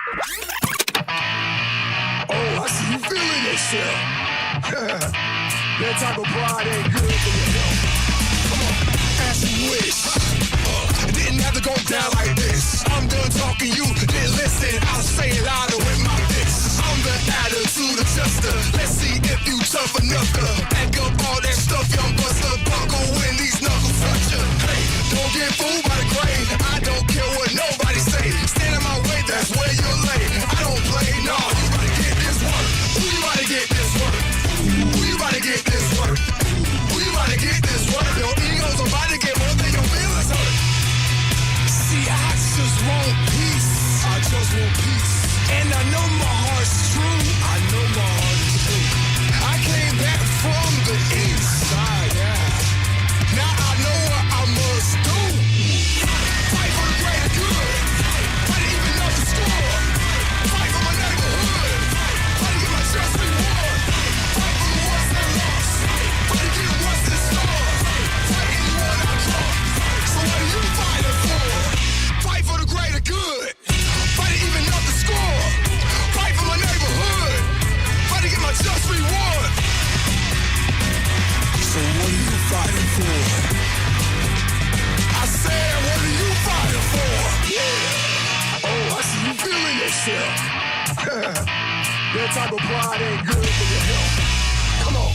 Oh, I see you feeling yourself. That type of pride ain't good for your health. Come on, as you wish. It didn't have to go down like this. I'm done talking, you didn't listen. I'll say it louder with my fists. I'm the attitude adjuster. Let's see if you tough enough to back up all that stuff, young buster. Buckle when these knuckles touch you. Hey, don't get fooled by the grain. I don't care what nobody say. Stand in my way, that's where you're lay. I don't play, no, you gotta get this work. Who you about to get this work? Who you about to get this work? Who you about to get this work? Your ego's about to get more than your feelings hurt. See, I just want peace. I just want peace. And I know my heart's true. I know my heart is true. I came back from the east side, yeah. Now I know what I must do. Fight for the greater good. Fight to even up the score. Fight for my neighborhood. Fight to get my just reward. Fight for the ones that lost. Fight to get what's in store. Fight anyone I draw. So what are you fighting for? Fight for the greater good. Fight to even up the score. Fight for my neighborhood. Fight to get my just reward. So what are you fighting for? I said, what are you fighting for? Yeah. Oh, I see you feeling yourself. That type of pride ain't good for your health. Come on.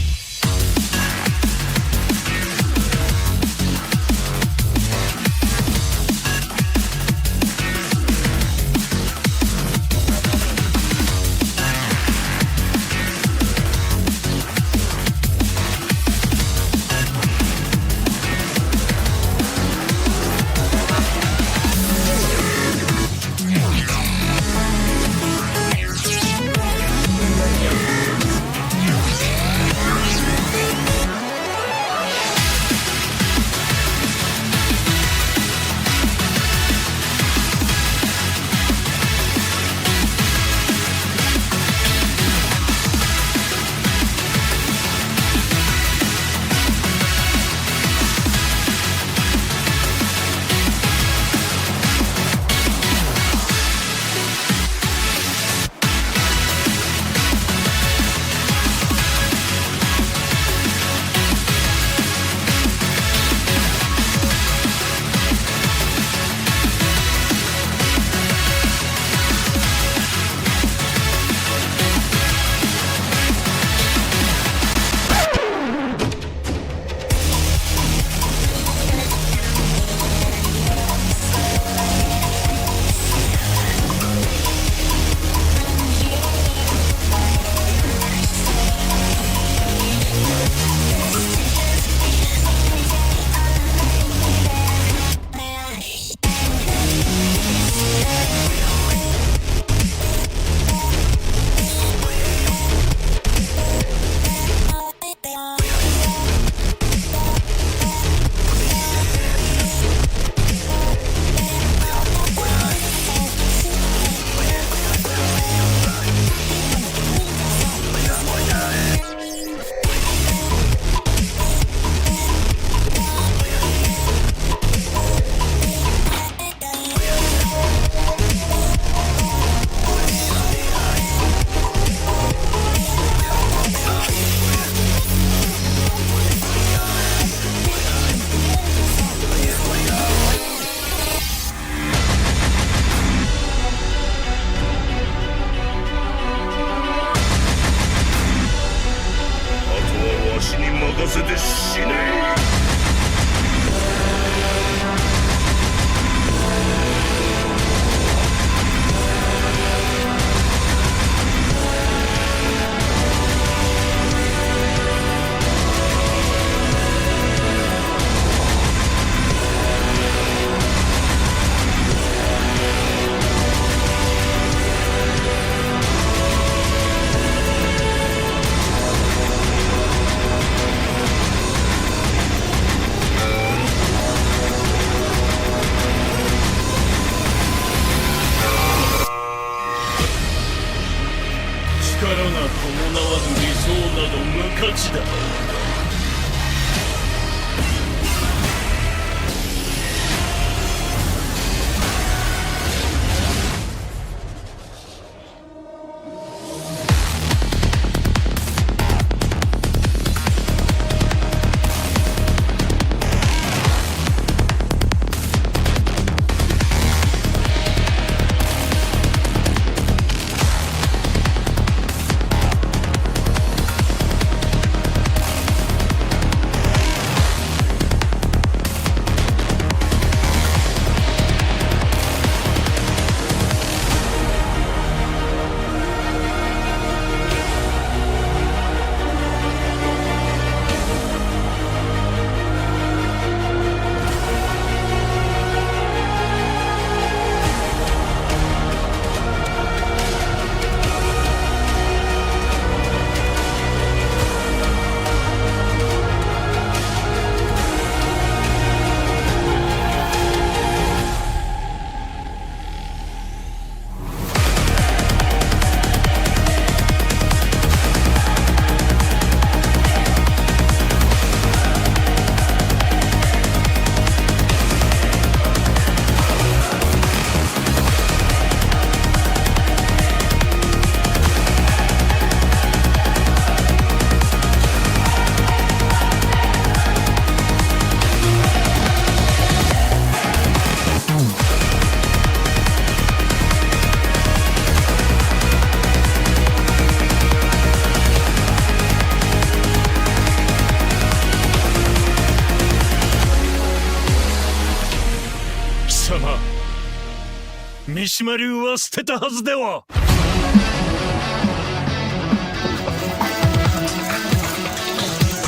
島流は捨てたはずでは。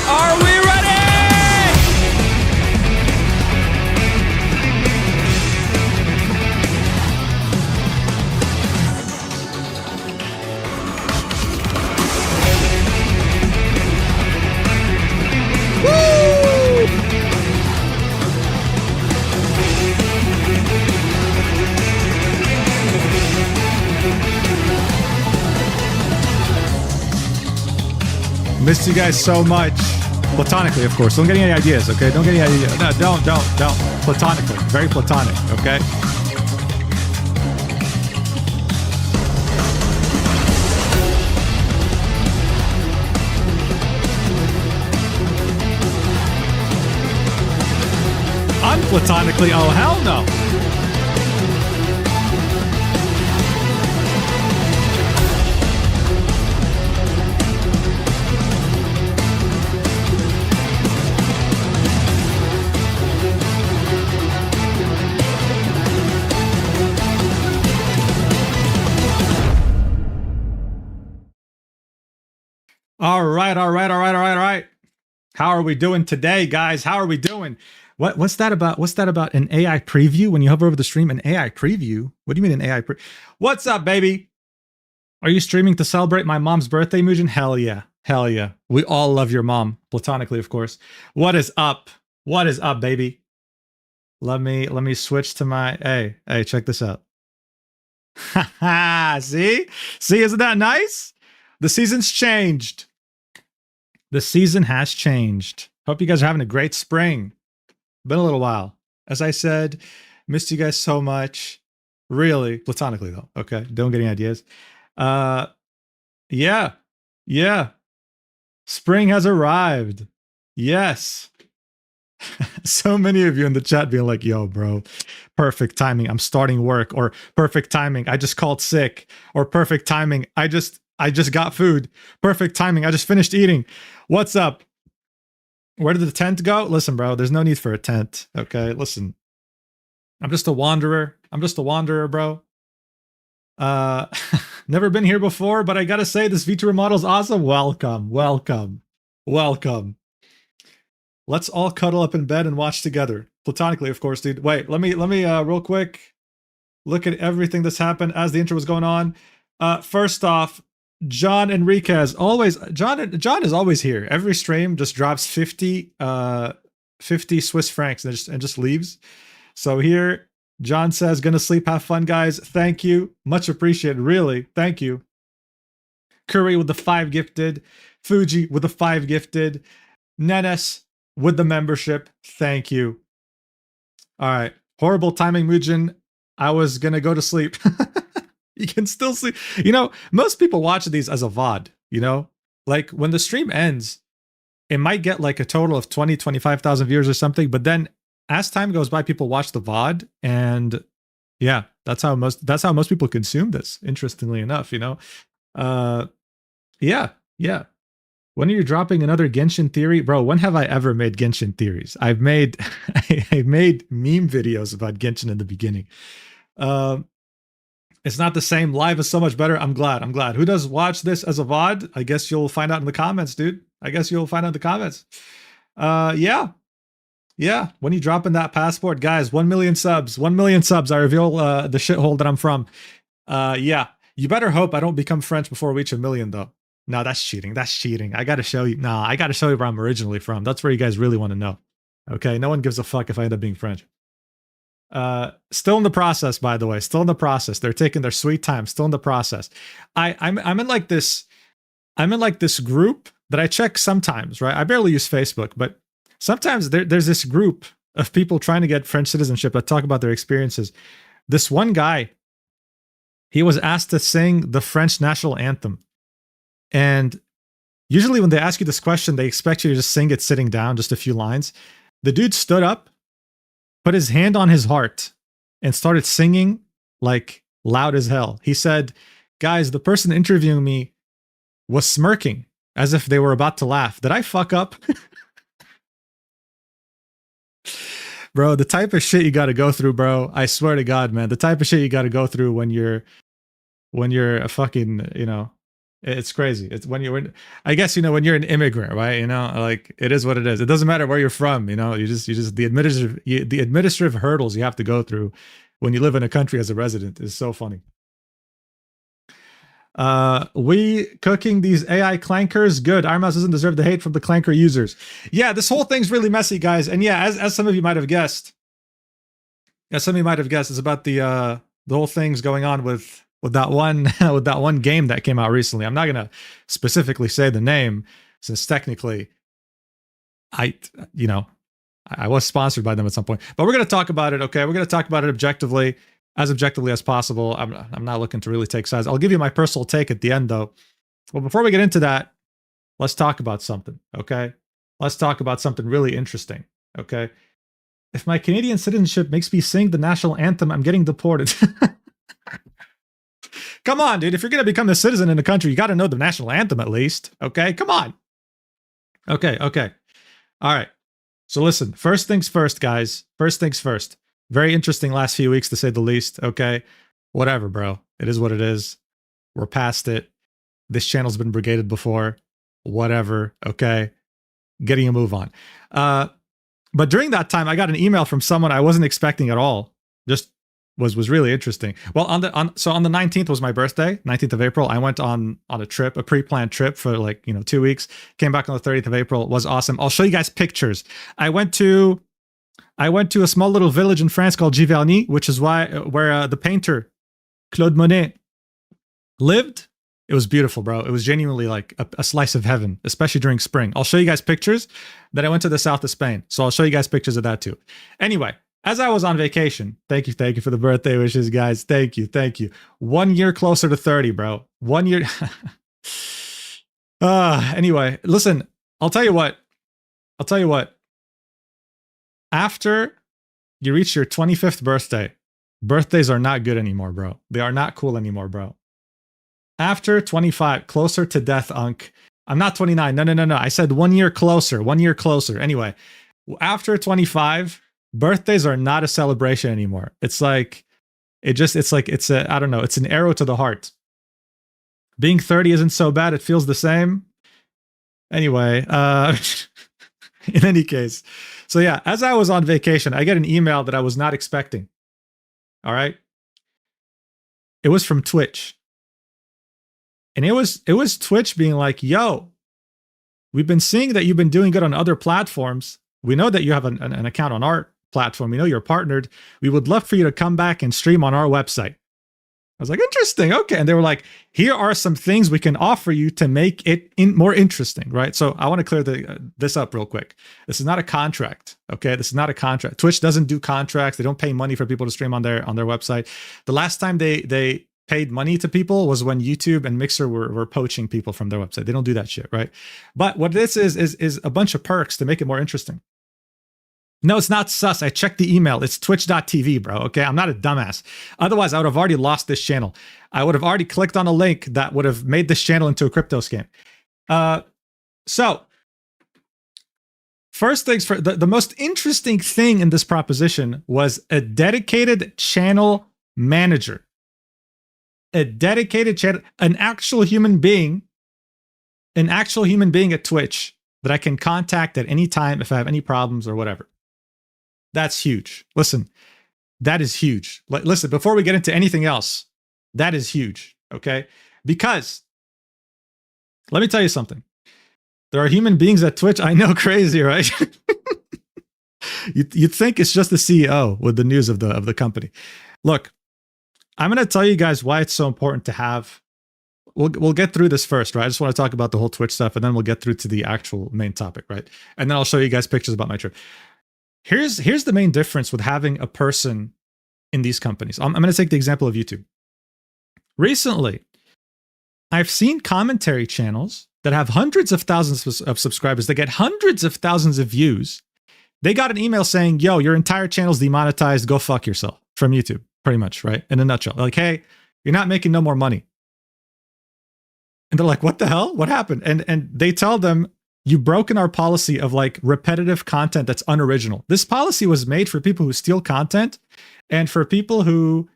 Are we ready? Missed you guys so much. Platonically, of course. Don't get any ideas, okay? Don't get any ideas. No, don't. Platonically. Very platonic, okay? Unplatonically, oh hell no. All right. How are we doing today, guys? How are we doing? What's that about? What's that about? An AI preview? When you hover over the stream, an AI preview? What do you mean an AI What's up, baby? Are you streaming to celebrate my mom's birthday, Mujan? Hell yeah. Hell yeah. We all love your mom. Platonically, of course. What is up? What is up, baby? Let me switch to my hey, check this out. See? See, isn't that nice? The season's changed. The season has changed. Hope you guys are having a great spring. Been a little while. As I said, missed you guys so much. Really, platonically though. Okay, don't get any ideas. Yeah. Spring has arrived. Yes. So many of you in the chat being like, yo, bro, perfect timing. I'm starting work. Or perfect timing. I just called sick. Or perfect timing. I just got food. Perfect timing. I just finished eating. What's up? Where did the tent go? Listen, bro, there's no need for a tent. Okay, listen. I'm just a wanderer. Bro. Never been here before, but I gotta say, this Vtuber model is awesome. Welcome. Let's all cuddle up in bed and watch together. Platonically, of course, dude. Wait, let me real quick look at everything that's happened as the intro was going on. First off, John Enriquez, always John is always here. Every stream just drops 50 Swiss francs and just leaves. So here John says, gonna sleep, have fun, guys. Thank you. Much appreciated, really. Thank you. Curry with the 5 gifted. Fuji with the 5 gifted. Nenes with the membership. Thank you. All right. Horrible timing, Mujin. I was gonna go to sleep. You can still see, most people watch these as a VOD, like when the stream ends, it might get like a total of 20, 25,000 viewers or something. But then as time goes by, people watch the VOD, and yeah, that's how most people consume this. Interestingly enough, yeah. When are you dropping another Genshin theory? Bro, when have I ever made Genshin theories? I've made meme videos about Genshin in the beginning. It's not the same. Live is so much better. I'm glad. Who does watch this as a VOD? I guess you'll find out in the comments, dude. Yeah. When you drop in that passport, guys, 1 million subs. 1 million subs. I reveal the shithole that I'm from. Yeah. You better hope I don't become French before we reach 1 million, though. No, that's cheating. I gotta show you. I gotta show you where I'm originally from. That's where you guys really want to know. Okay, no one gives a fuck if I end up being French. Still in the process, by the way. Still in the process. They're taking their sweet time. Still in the process. I'm in like this group that I check sometimes, right? I barely use Facebook, but sometimes there's this group of people trying to get French citizenship that talk about their experiences. This one guy, he was asked to sing the French national anthem. And usually when they ask you this question, they expect you to just sing it sitting down, just a few lines. The dude stood up, put his hand on his heart, and started singing like loud as hell. He said, guys, the person interviewing me was smirking as if they were about to laugh. Did I fuck up? Bro, the type of shit you got to go through, bro. I swear to God, man. The type of shit you got to go through when you're a fucking, it's crazy. It's I guess, when you're an immigrant, right? Like it is what it is. It doesn't matter where you're from, you just the administrative hurdles you have to go through when you live in a country as a resident is so funny. We cooking these AI clankers. Good. Iron Mouse doesn't deserve the hate from the clanker users. Yeah, this whole thing's really messy, guys. And yeah, as some of you might have guessed, it's about the whole thing's going on with that one with that one game that came out recently. I'm not gonna specifically say the name since technically I was sponsored by them at some point, but we're gonna talk about it. Okay, we're gonna talk about it objectively as possible. I'm not looking to really take sides. I'll give you my personal take at the end, though. Well, before we get into that, let's talk about something. Okay, let's talk about something really interesting. Okay, if my Canadian citizenship makes me sing the national anthem, I'm getting deported. Come on, dude. If you're going to become a citizen in a country, you got to know the national anthem at least. Okay, come on. Okay. All right. So listen, first things first, guys. First things first. Very interesting last few weeks, to say the least. Okay, whatever, bro. It is what it is. We're past it. This channel's been brigaded before. Whatever. Okay, getting a move on. But during that time, I got an email from someone I wasn't expecting at all. Just was really interesting. Well, on the 19th was my birthday, 19th of April. I went on a trip, a pre-planned trip for 2 weeks. Came back on the 30th of April. It was awesome. I'll show you guys pictures. I went to a small little village in France called Giverny, which is where the painter Claude Monet lived. It was beautiful, bro. It was genuinely like a slice of heaven, especially during spring. I'll show you guys pictures. Then I went to the south of Spain, so I'll show you guys pictures of that too. Anyway, as I was on vacation, thank you for the birthday wishes, guys. Thank you. 1 year closer to 30, bro. 1 year. Anyway, listen, I'll tell you what. After you reach your 25th birthday, birthdays are not good anymore, bro. They are not cool anymore, bro. After 25, closer to death, Unk. I'm not 29. No. I said 1 year closer. 1 year closer. Anyway, after 25, birthdays are not a celebration anymore. It's like, I don't know, it's an arrow to the heart. Being 30 isn't so bad. It feels the same. Anyway, in any case. So yeah, as I was on vacation, I get an email that I was not expecting. All right. It was from Twitch. And it was Twitch being like, yo, we've been seeing that you've been doing good on other platforms. We know that you have an account on our platform. We know you're partnered. We would love for you to come back and stream on our website. I was like, interesting. Okay. And they were like, here are some things we can offer you to make it more interesting, right? So I want to clear this up real quick. This is not a contract. Okay. This is not a contract. Twitch doesn't do contracts. They don't pay money for people to stream on their website. The last time they paid money to people was when YouTube and Mixer were poaching people from their website. They don't do that shit, right? But what this is a bunch of perks to make it more interesting. No, it's not sus. I checked the email. It's twitch.tv, bro. Okay, I'm not a dumbass. Otherwise, I would have already lost this channel. I would have already clicked on a link that would have made this channel into a crypto scam. So, first things first, the most interesting thing in this proposition was a dedicated channel manager. A dedicated channel, an actual human being at Twitch that I can contact at any time if I have any problems or whatever. That's huge. Listen, that is huge. Listen, before we get into anything else, that is huge, okay? Because, let me tell you something. There are human beings at Twitch. I know, crazy, right? You'd think it's just the CEO with the news of the company. Look, I'm going to tell you guys why it's so important to have. We'll get through this first, right? I just want to talk about the whole Twitch stuff, and then we'll get through to the actual main topic, right? And then I'll show you guys pictures about my trip. Here's the main difference with having a person in these companies. I'm going to take the example of YouTube. Recently, I've seen commentary channels that have hundreds of thousands of subscribers that get hundreds of thousands of views. They got an email saying, yo, your entire channel's demonetized. Go fuck yourself, from YouTube, pretty much, right? In a nutshell. Like, hey, you're not making no more money. And they're like, what the hell? What happened? And they tell them You've broken our policy of like repetitive content that's unoriginal. This policy was made for people who steal content and for people who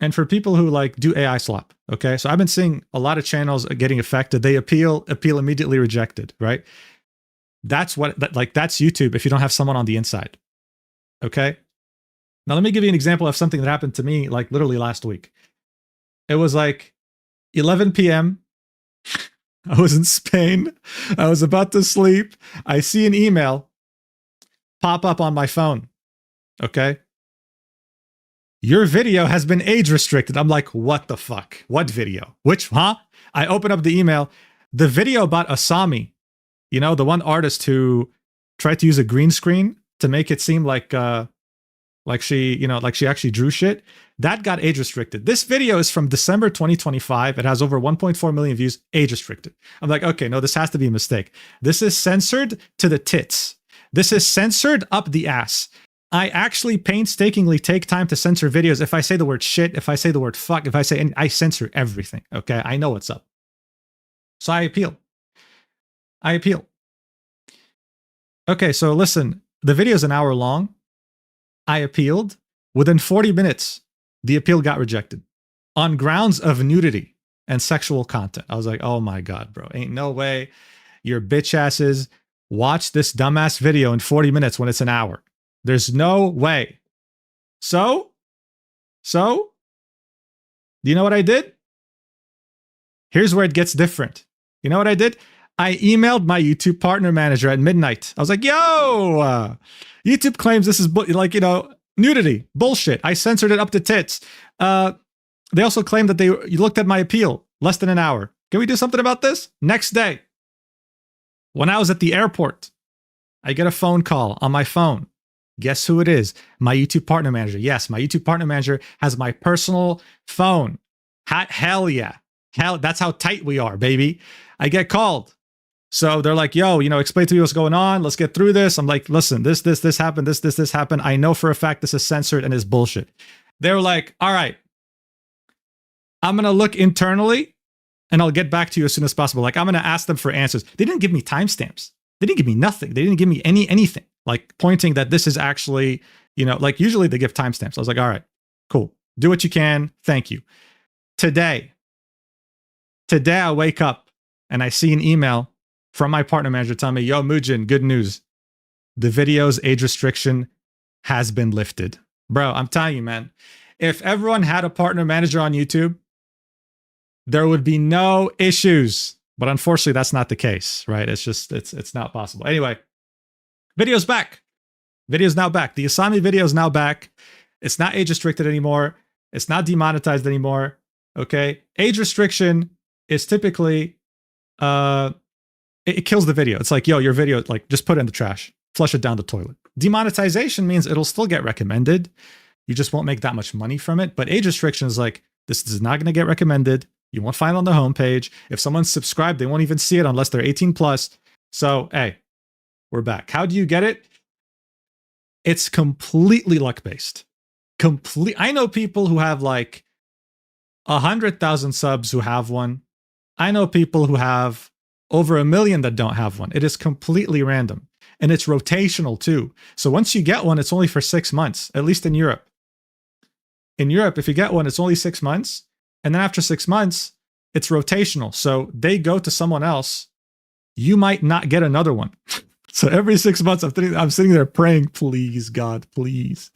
like do AI slop. Okay. So I've been seeing a lot of channels getting affected. They appeal immediately rejected, right? That's that's YouTube if you don't have someone on the inside. Okay. Now let me give you an example of something that happened to me like literally last week. It was like 11 p.m. I was in Spain. I was about to sleep. I see an email pop up on my phone. Okay. Your video has been age restricted. I'm like, what the fuck? What video? Which, huh? I open up the email. The video about Asami, you know, the one artist who tried to use a green screen to make it seem like she, you know, like she actually drew shit. That got age restricted. This video is from December 2025. It has over 1.4 million views, age restricted. I'm like, okay, no, this has to be a mistake. This is censored to the tits. This is censored up the ass. I actually painstakingly take time to censor videos. If I say the word shit, if I say the word fuck, if I say, I censor everything. Okay. I know what's up. So I appeal. Okay. So listen, the video is an hour long. I appealed. Within 40 minutes, the appeal got rejected on grounds of nudity and sexual content. I was like, oh my God, bro. Ain't no way your bitch asses watch this dumbass video in 40 minutes when it's an hour. There's no way. So, do you know what I did? Here's where it gets different. You know what I did? I emailed my YouTube partner manager at midnight. I was like, yo, YouTube claims this is nudity. Bullshit. I censored it up to tits. They also claim that you looked at my appeal less than an hour. Can we do something about this? Next day, when I was at the airport, I get a phone call on my phone. Guess who it is? My YouTube partner manager. Yes, my YouTube partner manager has my personal phone. Hell yeah. Hell, that's how tight we are, baby. I get called. So they're like, yo, explain to me what's going on. Let's get through this. I'm like, listen, this happened. This happened. I know for a fact this is censored and is bullshit. They were like, all right, I'm going to look internally and I'll get back to you as soon as possible. Like, I'm going to ask them for answers. They didn't give me timestamps. They didn't give me nothing. They didn't give me anything like pointing that this is actually, like usually they give timestamps. I was like, all right, cool. Do what you can. Thank you. Today I wake up and I see an email from my partner manager telling me, yo, Mujin, good news. The video's age restriction has been lifted. Bro, I'm telling you, man, if everyone had a partner manager on YouTube, there would be no issues. But unfortunately, that's not the case, right? It's just, it's not possible. Anyway, video's back. Video's now back. The Asami video is now back. It's not age restricted anymore. It's not demonetized anymore. Okay. Age restriction is typically, it kills the video. It's like, yo, your video, like, just put it in the trash, flush it down the toilet. Demonetization means it'll still get recommended. You just won't make that much money from it. But age restriction is like, this is not going to get recommended. You won't find it on the homepage. If someone's subscribed, they won't even see it unless they're 18 plus. So, hey, we're back. How do you get it? It's completely luck-based. I know people who have like 100,000 subs who have one. I know people who have over 1 million that don't have one. It is completely random. And it's rotational too. So once you get one, it's only for 6 months, at least in Europe. In Europe, if you get one, it's only 6 months. And then after 6 months, it's rotational. So they go to someone else. You might not get another one. So every 6 months, I'm sitting there praying, please, God, please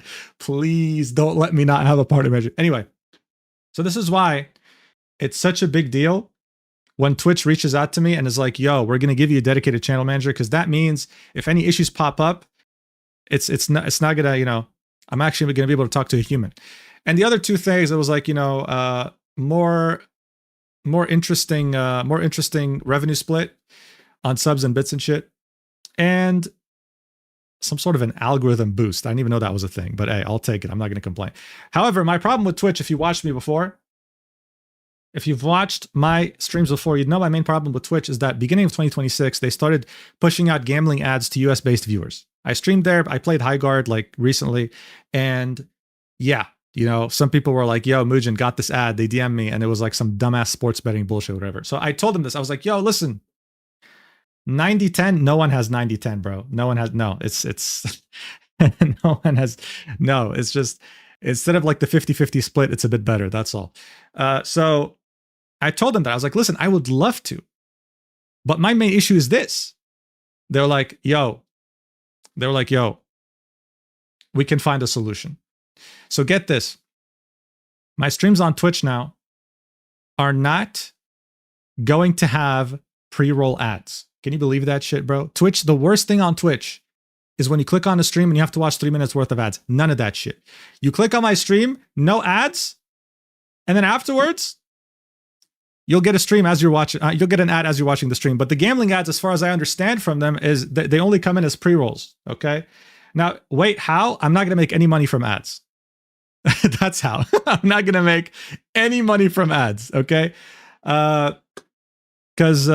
don't let me not have a partner manager. Anyway, so this is why it's such a big deal when Twitch reaches out to me and is like, yo, we're going to give you a dedicated channel manager, because that means if any issues pop up, it's not going to, I'm actually going to be able to talk to a human. And the other two things, it was like, more interesting revenue split on subs and bits and shit. And some sort of an algorithm boost. I didn't even know that was a thing, but hey, I'll take it. I'm not going to complain. However, my problem with Twitch, if you watched me before, if you've watched my streams before, you'd know my main problem with Twitch is that beginning of 2026, they started pushing out gambling ads to US based viewers. I streamed there. I played High Guard like recently. And yeah, some people were like, yo, Mujin got this ad. They DM'd me and it was like some dumbass sports betting bullshit, whatever. So I told them this. I was like, yo, listen, 90-10, no one has 90-10, bro. No one has, no, it's no one has, no, it's just, instead of like the 50-50 split, it's a bit better. That's all. So I told them that. I was like, listen, I would love to, but my main issue is this. They're like, yo, we can find a solution. So get this. My streams on Twitch now are not going to have pre-roll ads. Can you believe that shit, bro? Twitch, the worst thing on Twitch is when you click on a stream and you have to watch 3 minutes worth of ads. None of that shit. You click on my stream, no ads, and then afterwards, you'll get a stream as you're watching. You'll get an ad as you're watching the stream. But the gambling ads, as far as I understand from them, is that they only come in as pre-rolls. Okay. Now, wait, how? I'm not going to make any money from ads. That's how. I'm not going to make any money from ads. Okay. Because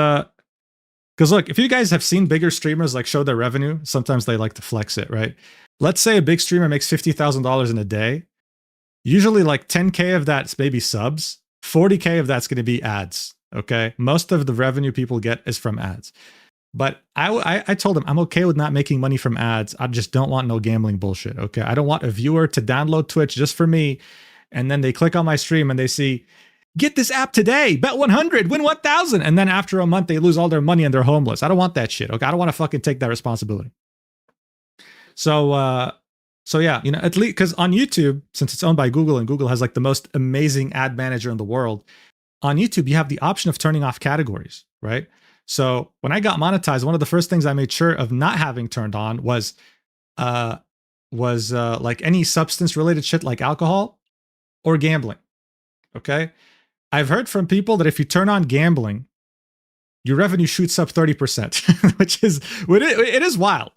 look, if you guys have seen bigger streamers like show their revenue, sometimes they like to flex it, right? Let's say a big streamer makes $50,000 in a day. Usually like 10K of that's maybe subs. 40K of that's going to be ads. Okay. Most of the revenue people get is from ads. But I told them I'm okay with not making money from ads. I just don't want no gambling bullshit. Okay. I don't want a viewer to download Twitch just for me. And then they click on my stream and they see, get this app today, bet 100, win 1,000. And then after a month, they lose all their money and they're homeless. I don't want that shit. Okay. I don't want to fucking take that responsibility. So yeah, you know, at least because on YouTube, since it's owned by Google and Google has like the most amazing ad manager in the world, on YouTube, you have the option of turning off categories, right? So when I got monetized, one of the first things I made sure of not having turned on was like any substance related shit like alcohol or gambling. Okay. I've heard from people that if you turn on gambling, your revenue shoots up 30%, which is, it is wild.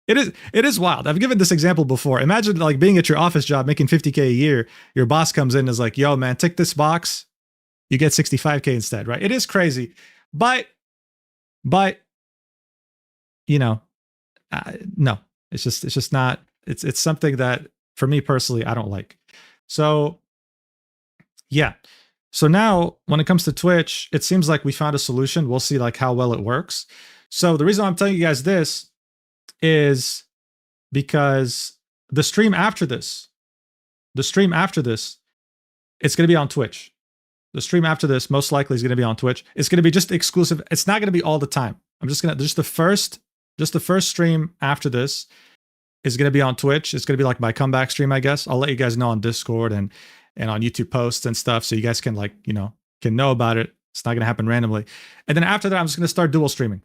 It is wild. I've given this example before. Imagine like being at your office job, making 50K a year. Your boss comes in and is like, yo, man, tick this box. You get 65K instead, right? It is crazy. But you know, no, it's just not, it's something that for me personally, I don't like. So yeah. So now when it comes to Twitch, it seems like we found a solution. We'll see like how well it works. So the reason I'm telling you guys this is because the stream after this, it's going to be on Twitch. The stream after this most likely is going to be on Twitch. It's going to be just exclusive. It's not going to be all the time. The first stream after this is going to be on Twitch. It's going to be like my comeback stream, I guess. I'll let you guys know on Discord and on YouTube posts and stuff. So you guys can like, you know, can know about it. It's not going to happen randomly. And then after that, I'm just going to start dual streaming.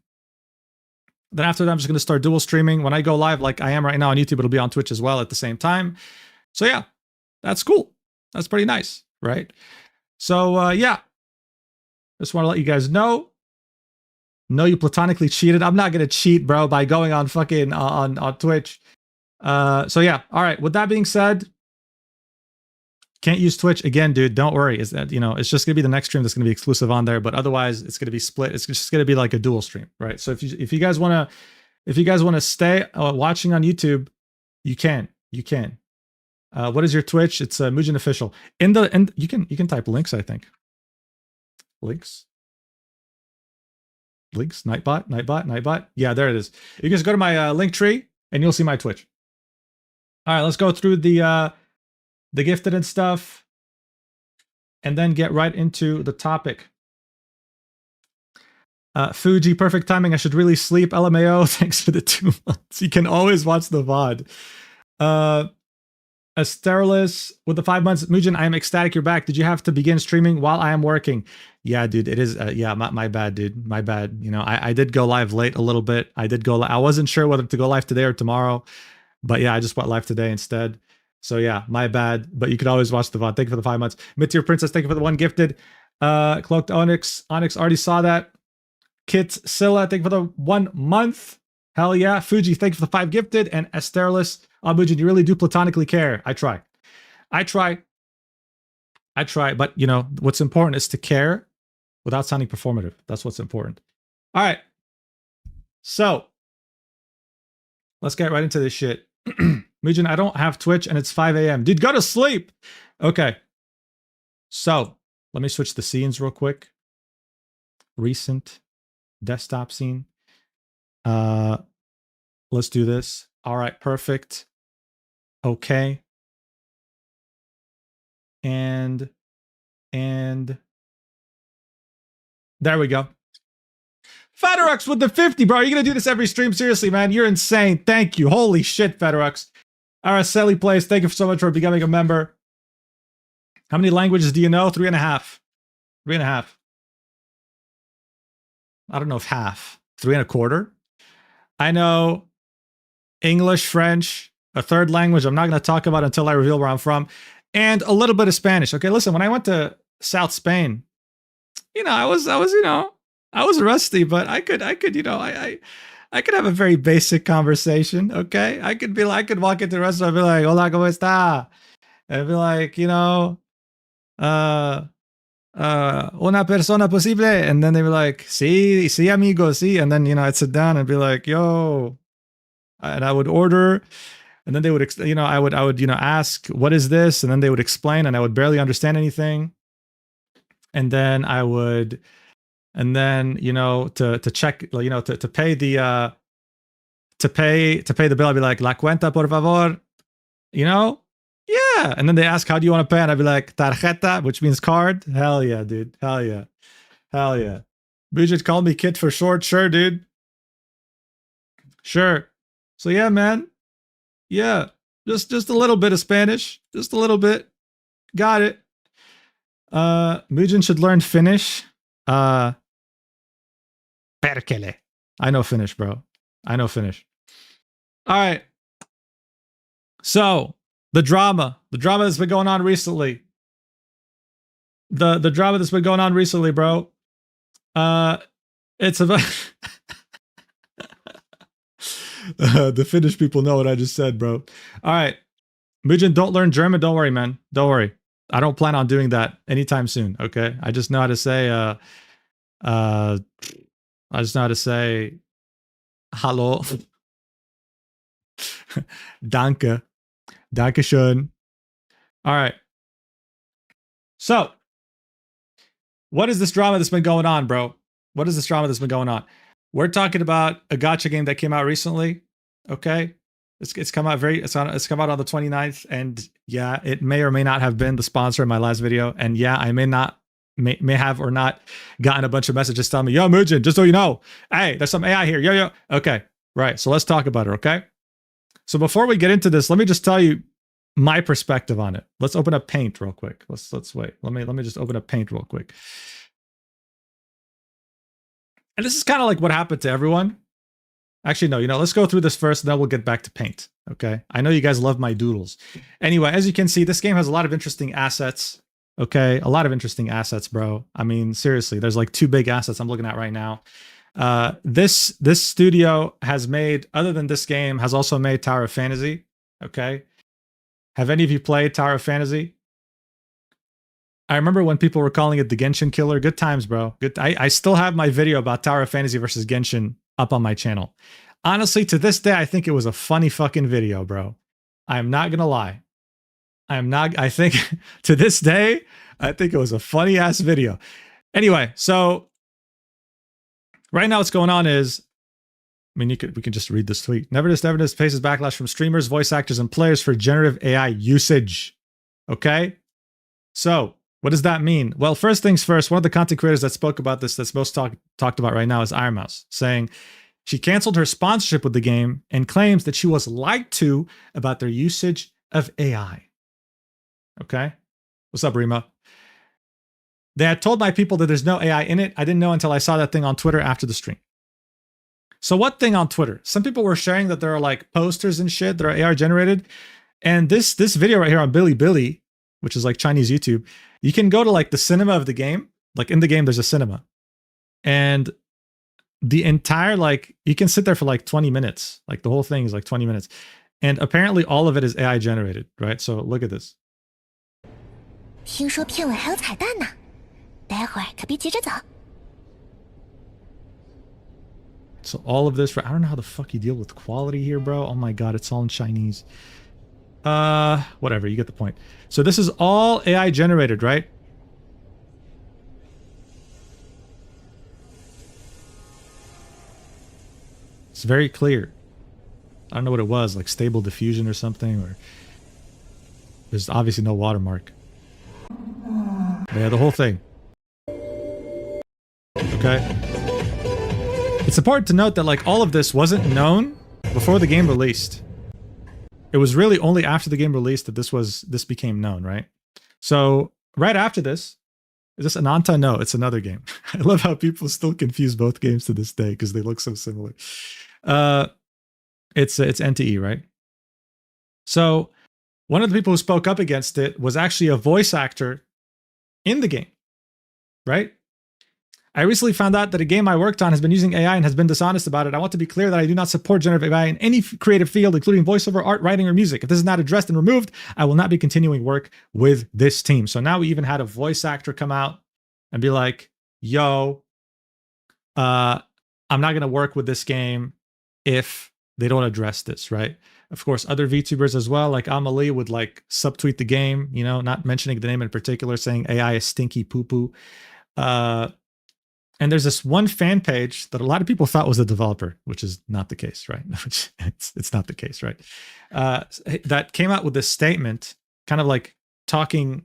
When I go live, like I am right now on YouTube, it'll be on Twitch as well at the same time. So yeah, that's cool. That's pretty nice, right? So yeah, just want to let you guys know. No, you platonically cheated. I'm not gonna cheat, bro, by going on fucking on Twitch. So yeah, all right. With that being said, can't use Twitch again, dude. Don't worry. Is that, you know, it's just gonna be the next stream that's gonna be exclusive on there, but otherwise it's gonna be split. It's just gonna be like a dual stream, right? So if you guys wanna stay watching on YouTube, you can. What is your Twitch? It's Mugen Official. And you can type links, I think. Links. Nightbot. Yeah, there it is. You just go to my link tree and you'll see my Twitch. All right, let's go through the gifted and stuff and then get right into the topic. Fuji, perfect timing. I should really sleep. LMAO, thanks for the 2 months. You can always watch the VOD. Asterilus with the 5 months. Mugen, I am ecstatic you're back. Did you have to begin streaming while I am working? Yeah, dude, it is. Yeah, my bad, dude. My bad. You know, I did go live late a little bit. I wasn't sure whether to go live today or tomorrow, but yeah, I just went live today instead. So yeah, my bad. But you could always watch the VOD. Thank you for the 5 months. Meteor Princess, thank you for the 1 gifted. Cloaked Onyx already saw that. Kit Scylla, thank you for the 1 month. Hell yeah. Fuji, thank you for the 5 gifted. And Asterilus, Mugen, you really do platonically care. I try. But you know, what's important is to care without sounding performative. That's what's important. All right. So let's get right into this shit. Mugen, I don't have Twitch and it's 5 a.m. Dude, go to sleep. Okay. So let me switch the scenes real quick. Recent desktop scene. Let's do this. All right, perfect. Okay. And there we go. Federux with the 50, bro. Are you gonna do this every stream? Seriously, man. You're insane. Thank you. Holy shit, Federux. Araceli Place, thank you so much for becoming a member. How many languages do you know? 3.5. 3.5. I don't know if half. 3.25. I know English, French, a third language I'm not going to talk about until I reveal where I'm from, and a little bit of Spanish. Okay, listen, when I went to South Spain, I was rusty, but I could have a very basic conversation. Okay, I could walk into a restaurant and be like, "Hola, cómo está?" And I'd be like, una persona posible, and then they were like, sí, amigo, sí, and then I'd sit down and be like, yo, and I would order, and then they would, I would ask, what is this, and then they would explain, and I would barely understand anything, and then I would, and then to check, to pay the to pay the bill, I'd be like, la cuenta por favor, Yeah. And then they ask, how do you want to pay? And I'd be like, tarjeta, which means card. Hell yeah, dude. Hell yeah. Hell yeah. Bridget called me Kit for short. Sure, dude. Sure. So yeah, man. Yeah. Just a little bit of Spanish. Just a little bit. Got it. Mujan should learn Finnish. Perkele. I know Finnish, bro. I know Finnish. All right. So the drama that's been going on recently. The drama that's been going on recently, bro. It's about the Finnish people know what I just said, bro. All right, Mujan, don't learn German. Don't worry, man. Don't worry. I don't plan on doing that anytime soon. Okay, I just know how to say. I just know how to say, "Hallo." Danke. Dankeschön. All right. So, what is this drama that's been going on, bro? What is this drama that's been going on? We're talking about a gacha game that came out recently. Okay, it's come out it's come out on the 29th, and yeah, it may or may not have been the sponsor in my last video, and yeah, I may have or not gotten a bunch of messages telling me, yo, Mujan, just so you know, hey, there's some AI here, yo. Okay, right. So let's talk about it. Okay. So before we get into this, let me just tell you my perspective on it. Let's open up Paint real quick. Let's wait. Let me just open up Paint real quick. And this is kind of like what happened to everyone. Actually, no, let's go through this first, and then we'll get back to Paint. Okay. I know you guys love my doodles. Anyway, as you can see, this game has a lot of interesting assets. Okay. A lot of interesting assets, bro. I mean, seriously, there's like 2 big assets I'm looking at right now. This studio has made, other than this game, has also made Tower of Fantasy. Okay. Have any of you played Tower of Fantasy? I remember when people were calling it the Genshin killer. Good times, bro. Good. I still have my video about Tower of Fantasy versus Genshin up on my channel. Honestly, to this day, I think it was a funny fucking video, bro. I'm not gonna lie. I think to this day, I think it was a funny ass video. Anyway, so right now what's going on is, I mean, we can just read this tweet. Never faces backlash from streamers, voice actors, and players for generative AI usage. Okay? So, what does that mean? Well, first things first, one of the content creators that spoke about this, that's most talked about right now, is Iron Mouse, saying she canceled her sponsorship with the game and claims that she was lied to about their usage of AI. Okay? What's up, Rima? They had told my people that there's no AI in it. I didn't know until I saw that thing on Twitter after the stream. So what thing on Twitter? Some people were sharing that there are like posters and shit that are AI generated. And this video right here on Bilibili, which is like Chinese YouTube, you can go to like the cinema of the game. Like in the game, there's a cinema. And the entire, like, you can sit there for like 20 minutes. Like the whole thing is like 20 minutes. And apparently all of it is AI generated, right? So look at this. 听说片尾还有彩蛋呢，待会儿可别急着走。 So all of this, I don't know how the fuck you deal with quality here, bro. Oh my god, it's all in Chinese. Whatever, you get the point. So this is all AI generated, right? It's very clear. I don't know what it was, like stable diffusion or something, or there's obviously no watermark. But yeah, the whole thing. Okay. It's important to note that like all of this wasn't known before the game released. It was really only after the game released that this became known, right? So right after this, is this Ananta? No, it's another game. I love how people still confuse both games to this day because they look so similar. It's NTE, right? So one of the people who spoke up against it was actually a voice actor in the game, right? I recently found out that a game I worked on has been using AI and has been dishonest about it. I want to be clear that I do not support generative AI in any creative field, including voiceover, art, writing, or music. If this is not addressed and removed, I will not be continuing work with this team. So now we even had a voice actor come out and be like, yo, I'm not going to work with this game if they don't address this, right? Of course, other VTubers as well, like Amelie would like subtweet the game, you know, not mentioning the name in particular, saying AI is stinky poo-poo. And there's this one fan page that a lot of people thought was the developer, which is not the case, right? It's not the case, right? That came out with this statement, kind of like talking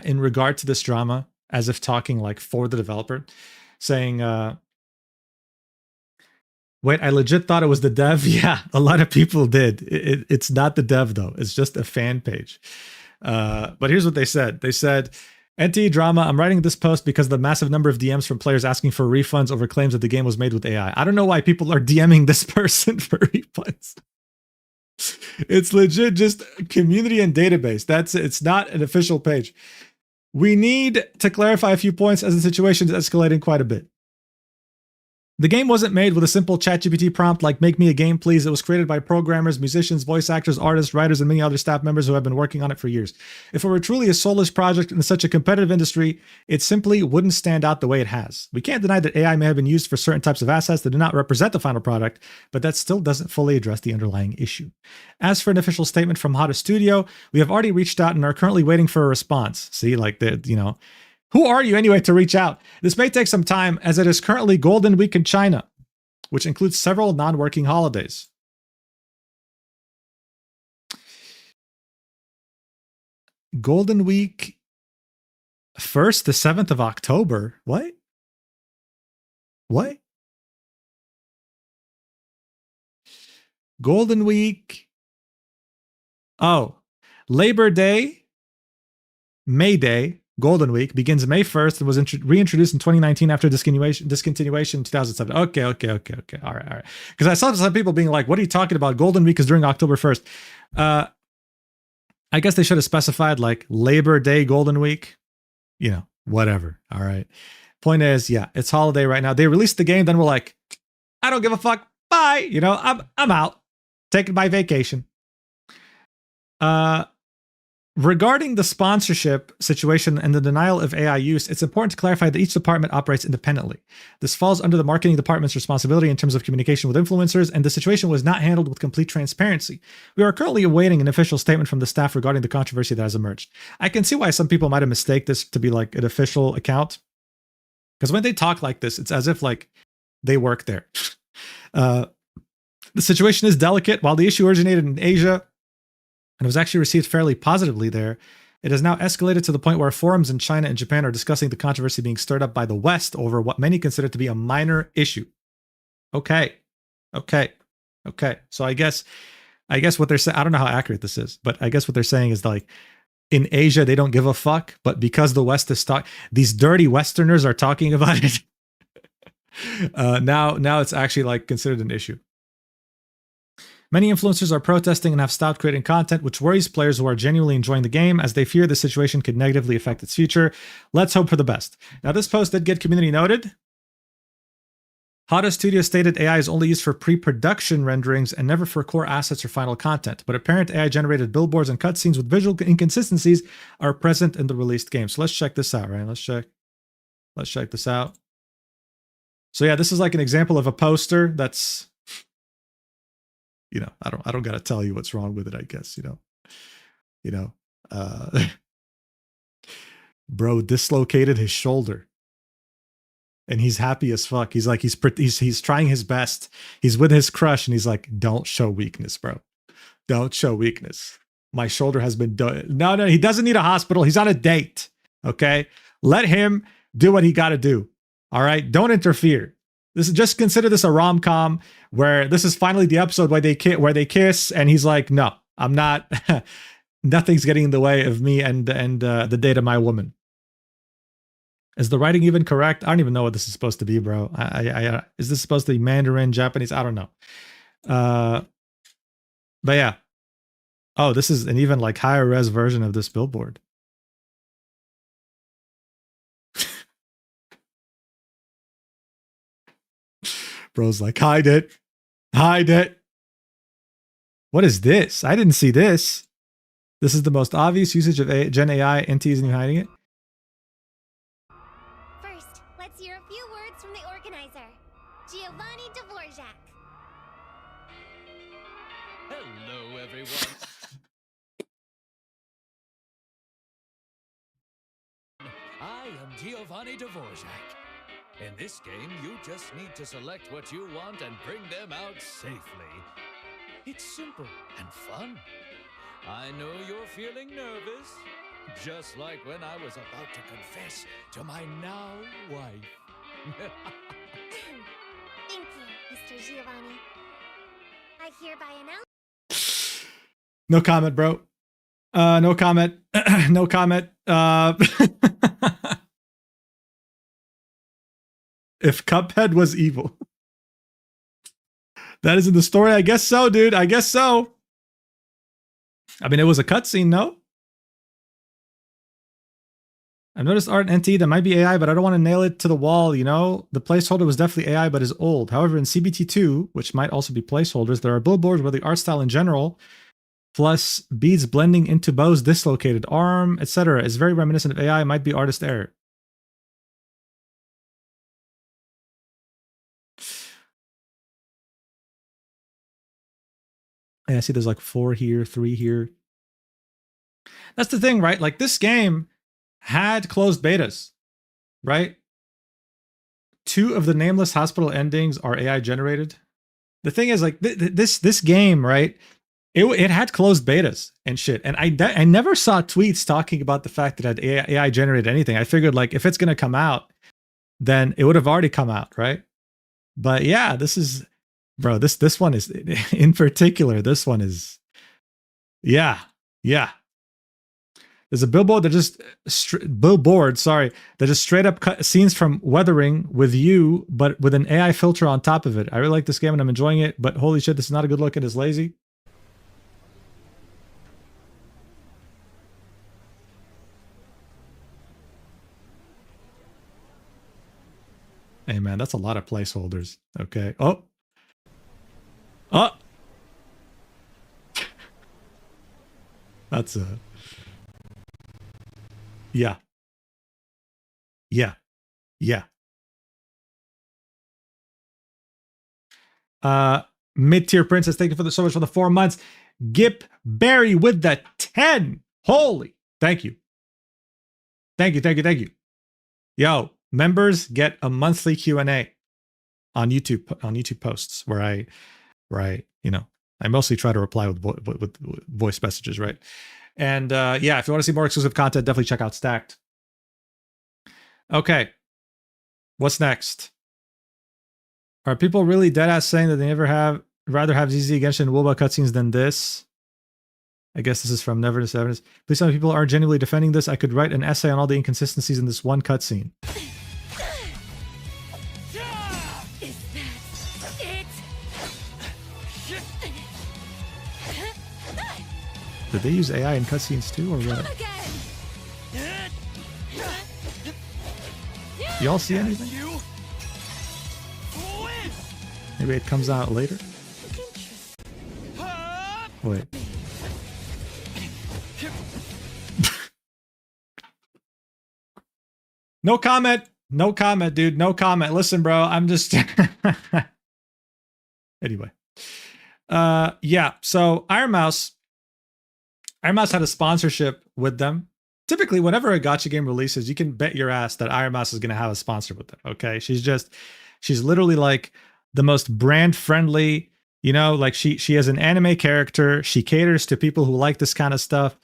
in regard to this drama, as if talking like for the developer, saying, wait, I legit thought it was the dev. Yeah, a lot of people did. It's not the dev though. It's just a fan page. But here's what they said. They said, NT drama, I'm writing this post because of the massive number of DMs from players asking for refunds over claims that the game was made with AI. I don't know why people are DMing this person for refunds. It's legit just community and database. It's not an official page. We need to clarify a few points as the situation is escalating quite a bit. The game wasn't made with a simple ChatGPT prompt like "make me a game, please." It was created by programmers, musicians, voice actors, artists, writers, and many other staff members who have been working on it for years. If it were truly a soulless project in such a competitive industry, it simply wouldn't stand out the way it has. We can't deny that AI may have been used for certain types of assets that do not represent the final product, but that still doesn't fully address the underlying issue. As for an official statement from Hada Studio, we have already reached out and are currently waiting for a response. See, like who are you anyway to reach out? This may take some time as it is currently Golden Week in China, which includes several non-working holidays. Golden Week 1st to 7th of October. What? Golden Week. Oh, Labor Day, May Day. Golden Week begins May 1st and was reintroduced in 2019 after discontinuation in 2007. Okay. All right. Because I saw some people being like, what are you talking about? Golden Week is during October 1st. I guess they should have specified like Labor Day Golden Week. You know, whatever. All right. Point is, yeah, it's holiday right now. They released the game, then we're like, I don't give a fuck. Bye. You know, I'm out. Taking my vacation. Regarding the sponsorship situation and the denial of AI use, it's important to clarify that each department operates independently. This falls under the marketing department's responsibility in terms of communication with influencers, and the situation was not handled with complete transparency. We are currently awaiting an official statement from the staff regarding the controversy that has emerged. I can see why some people might have mistaken this to be like an official account, because when they talk like this, it's as if like they work there. The situation is delicate. While the issue originated in Asia, and it was actually received fairly positively there, it has now escalated to the point where forums in China and Japan are discussing the controversy being stirred up by the West over what many consider to be a minor issue. Okay. So I guess what they're saying, I don't know how accurate this is, but I guess what they're saying is like, in Asia, they don't give a fuck, but because the West is these dirty Westerners are talking about it, now it's actually like considered an issue. Many influencers are protesting and have stopped creating content, which worries players who are genuinely enjoying the game as they fear the situation could negatively affect its future. Let's hope for the best. Now, this post did get community noted. Hada Studio stated AI is only used for pre-production renderings and never for core assets or final content, but apparent AI-generated billboards and cutscenes with visual inconsistencies are present in the released game. So let's check this out, right? Let's check this out. So yeah, this is like an example of a poster that's, you know, I don't gotta tell you what's wrong with it, I guess, bro dislocated his shoulder. and he's happy as fuck. He's like he's trying his best. He's with his crush, and he's like, "Don't show weakness, bro. Don't show weakness. My shoulder has been done." No, he doesn't need a hospital. He's on a date. Okay, let him do what he got to do. All right, don't interfere. This is just consider this a rom-com where this is finally the episode where they kiss, and he's like, "No, I'm not. Nothing's getting in the way of me and the date of my woman." Is the writing even correct? I don't even know what this is supposed to be, bro. Is this supposed to be Mandarin, Japanese? I don't know. But yeah. Oh, this is an even like higher res version of this billboard. Bro's like, hide it. Hide it. What is this? I didn't see this. This is the most obvious usage of Gen AI. NT isn't even hiding it. First, let's hear a few words from the organizer, Giovanni Dvorak. Hello, everyone. I am Giovanni Dvorak. In this game, you just need to select what you want and bring them out safely. It's simple and fun. I know you're feeling nervous, just like when I was about to confess to my now wife. Thank you, Mr. Giovanni. I hereby announce. No comment, bro. No comment. No comment. If Cuphead was evil. That is in the story. I guess so, dude. I guess so. I mean, it was a cutscene, no? I've noticed art in NT that might be AI, but I don't want to nail it to the wall, you know? The placeholder was definitely AI, but is old. However, in CBT2, which might also be placeholders, there are billboards where the art style in general, plus beads blending into Bo's dislocated arm, etc., is very reminiscent of AI. It might be artist error. And I see there's like 4 here, 3 here. That's the thing, right? Like this game had closed betas, right? 2 of the nameless hospital endings are AI generated. The thing is, like this game, right? It had closed betas and shit, and I never saw tweets talking about the fact that it had AI generated anything. I figured like if it's gonna come out, then it would have already come out, right? But yeah, this is, bro. This one is in particular. This one is, yeah. There's a billboard that just that just straight up cut scenes from Weathering with you, but with an AI filter on top of it. I really like this game and I'm enjoying it, but holy shit, this is not a good look. It is lazy. Hey man, that's a lot of placeholders. Okay. Oh. That's a. Yeah. Mid-tier princess, thank you for so much for the 4 months. Gip Barry with the 10. Holy, thank you. Thank you. Yo, members get a monthly Q&A on YouTube posts where I I mostly try to reply with voice messages, right? And yeah, if you want to see more exclusive content, definitely check out Stacked. Okay, what's next? Are people really deadass saying that they rather have ZZ Genshin and Wooba cutscenes than this? I guess this is from Never to Evidence. Please tell me people are genuinely defending this. I could write an essay on all the inconsistencies in this one cutscene. Did they use AI in cutscenes too, or what? Y'all see anything? Maybe it comes out later? Wait. No comment. No comment, dude. No comment. Listen, bro. I'm just... Anyway. Yeah. So Iron Mouse had a sponsorship with them typically whenever a gacha game releases, you can bet your ass that Iron Mouse is going to have a sponsor with it. Okay, she's literally like the most brand friendly. You know, like she is an anime character. She caters to people who like this kind of stuff.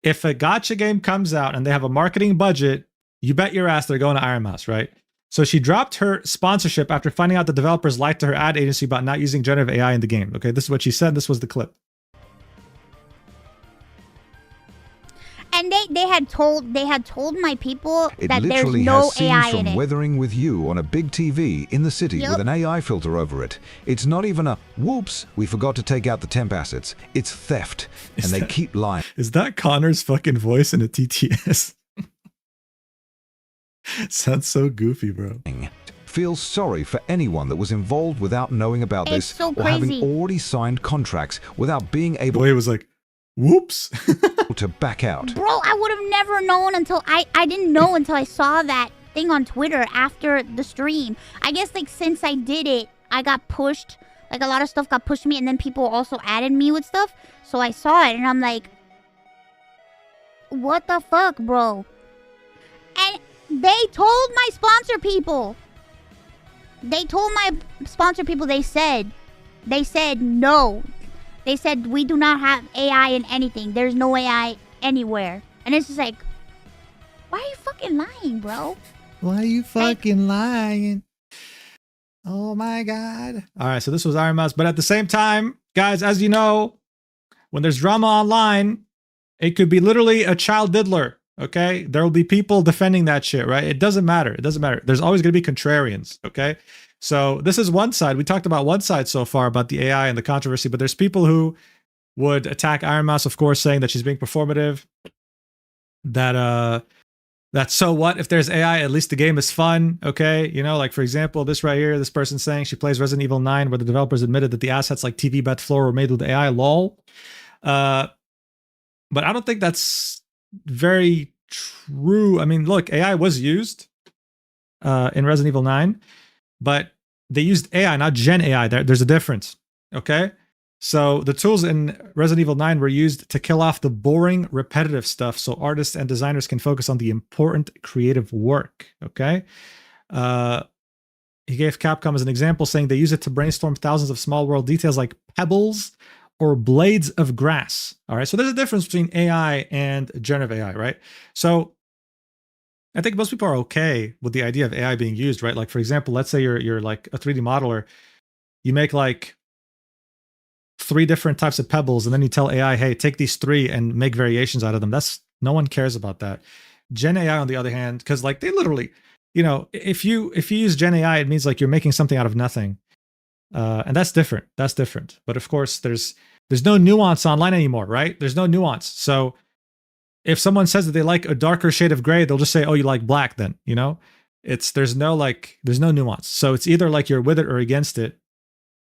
If a gacha game comes out and they have a marketing budget, you bet your ass they're going to Iron Mouse, right? So she dropped her sponsorship after finding out the developers lied to her ad agency about not using generative AI in the game. Okay, this is what she said. This was the clip. And they had told my people It that there's literally no has scenes AI from in it. Weathering with You on a big TV in the city Yep. with an AI filter over it. It's not even a, whoops, we forgot to take out the temp assets. It's theft. And they keep lying. Is that Connor's fucking voice in a TTS? Sounds so goofy, bro. Feel sorry for anyone that was involved without knowing about It's this so or having crazy. already signed contracts without being The able way it was like, whoops. to back out. Bro, I would have never known until I didn't know until I saw that thing on Twitter after the stream. I guess like since I did it, I got pushed. Like a lot of stuff got pushed to me, and then people also added me with stuff. So I saw it and I'm like, what the fuck, bro? And they told my sponsor people. They told my sponsor people, they said no. They said, we do not have AI in anything. There's no AI anywhere. And it's just like, why are you fucking lying, bro? Why are you fucking lying? Oh my God. All right, so this was Iron Mouse. But at the same time, guys, as you know, when there's drama online, it could be literally a child diddler. Okay, there will be people defending that shit, right? It doesn't matter. It doesn't matter. There's always going to be contrarians. Okay, so this is one side. We talked about one side so far about the AI and the controversy, but there's people who would attack Iron Mouse, of course, saying that she's being performative. That so what if there's AI? At least the game is fun. Okay, you know, like for example, this right here, this person saying she plays Resident Evil 9, where the developers admitted that the assets like TV bed floor were made with AI. Lol. But I don't think that's very true. I mean, look, AI was used in Resident Evil 9, but they used AI, not Gen AI. There's a difference. Okay, so the tools in Resident Evil 9 were used to kill off the boring, repetitive stuff, so artists and designers can focus on the important creative work. Okay, he gave Capcom as an example, saying they use it to brainstorm thousands of small world details like pebbles or blades of grass. All right, so there's a difference between AI and generative AI, right? So I think most people are okay with the idea of AI being used, right? Like for example, let's say you're like a 3D modeler, you make like 3 different types of pebbles, and then you tell AI, hey, take these 3 and make variations out of them. That's, no one cares about that. Gen AI, on the other hand, because like they literally, you know, if you use Gen AI, it means like you're making something out of nothing. And that's different. That's different. But of course, there's no nuance online anymore, right? There's no nuance. So if someone says that they like a darker shade of gray, they'll just say, oh, you like black then, you know? There's no nuance. So it's either like you're with it or against it.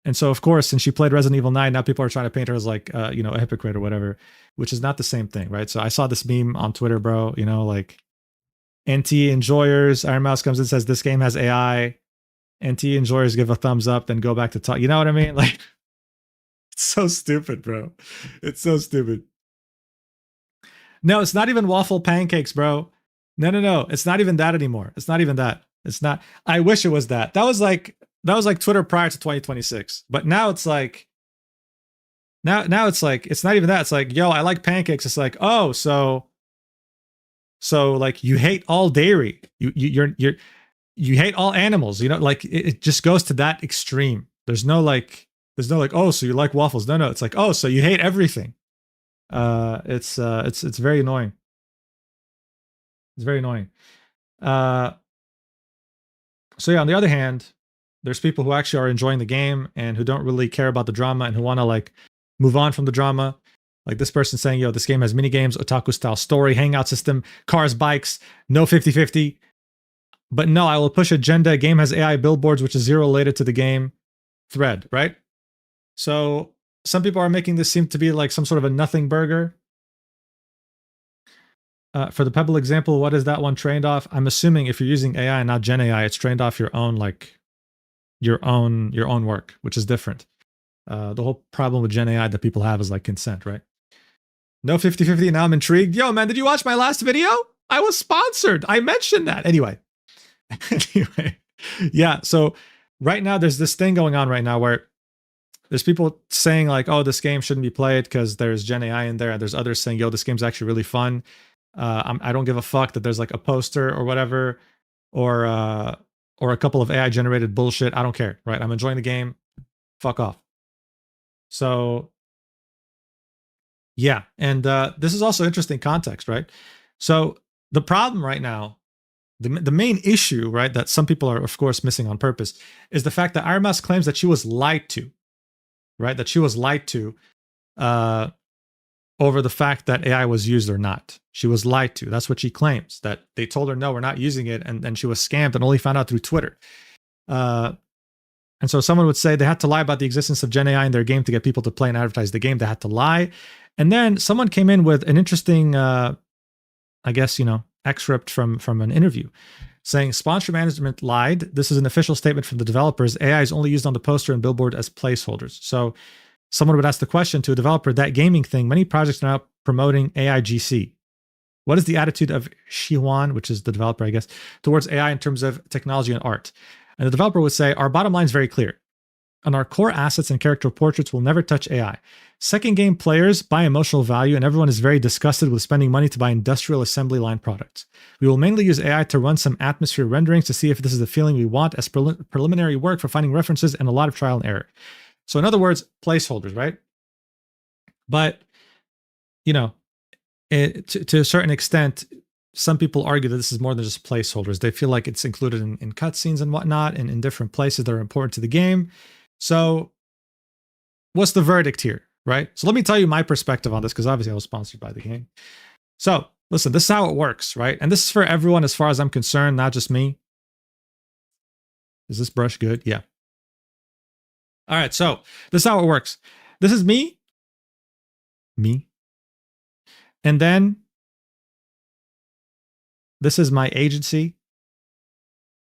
And so, of course, since she played Resident Evil 9, now people are trying to paint her as like, you know, a hypocrite or whatever, which is not the same thing, right? So I saw this meme on Twitter, bro, you know, like NT enjoyers, Iron Mouse comes in and says, this game has AI. NT enjoyers give a thumbs up, then go back to talk. You know what I mean? Like, it's so stupid, bro. It's so stupid. No, it's not even waffle pancakes, bro. No. It's not even that anymore. It's not even that. It's not. I wish it was that. That was like Twitter prior to 2026. But now it's like, now it's like, it's not even that. It's like, yo, I like pancakes. It's like, oh, so like you hate all dairy. You hate all animals. You know, like it just goes to that extreme. There's no like, oh, so you like waffles. No. It's like, oh, so you hate everything. It's very annoying. It's very annoying. So yeah, on the other hand, there's people who actually are enjoying the game and who don't really care about the drama and who want to like move on from the drama. Like this person saying, yo, this game has mini games, otaku style story, hangout system, cars, bikes, no 50-50. But no, I will push agenda. Game has AI billboards, which is zero related to the game. Thread, right? So some people are making this seem to be like some sort of a nothing burger. For the Pebble example, what is that one trained off? I'm assuming if you're using AI and not Gen AI, it's trained off your own work, which is different. The whole problem with Gen AI that people have is like consent, right? No 50-50. Now I'm intrigued. Yo, man, did you watch my last video? I was sponsored. I mentioned that. Anyway. Anyway. Yeah. So right now there's this thing going on right now where there's people saying like, oh, this game shouldn't be played because there's Gen AI in there. And there's others saying, yo, this game's actually really fun. I don't give a fuck that there's like a poster or whatever, or a couple of AI generated bullshit. I don't care, right? I'm enjoying the game. Fuck off. So yeah, and this is also interesting context, right? So the problem right now, the main issue, right, that some people are of course missing on purpose, is the fact that Armas claims that she was lied to, right? That she was lied to over the fact that AI was used or not. She was lied to. That's what she claims, that they told her, no, we're not using it. And then she was scammed and only found out through Twitter. And so someone would say they had to lie about the existence of Gen AI in their game to get people to play and advertise the game. They had to lie. And then someone came in with an interesting, I guess, excerpt from an interview saying sponsor management lied. This is an official statement from the developers. AI is only used on the poster and billboard as placeholders. So someone would ask the question to a developer, that gaming thing, many projects are now promoting AI GC. What is the attitude of Shihuan, which is the developer, I guess, towards AI in terms of technology and art? And the developer would say, our bottom line is very clear. On our core assets and character portraits, we'll never touch AI. Second game players buy emotional value, and everyone is very disgusted with spending money to buy industrial assembly line products. We will mainly use AI to run some atmosphere renderings to see if this is the feeling we want as preliminary work for finding references and a lot of trial and error. So in other words, placeholders, right? But, to a certain extent, some people argue that this is more than just placeholders. They feel like it's included in cutscenes and whatnot and in different places that are important to the game. So what's the verdict here, right? So let me tell you my perspective on this, because obviously I was sponsored by the game. So listen, this is how it works, right? And this is for everyone as far as I'm concerned, not just me. Is this brush good? Yeah. All right, so this is how it works. This is me. And then this is my agency,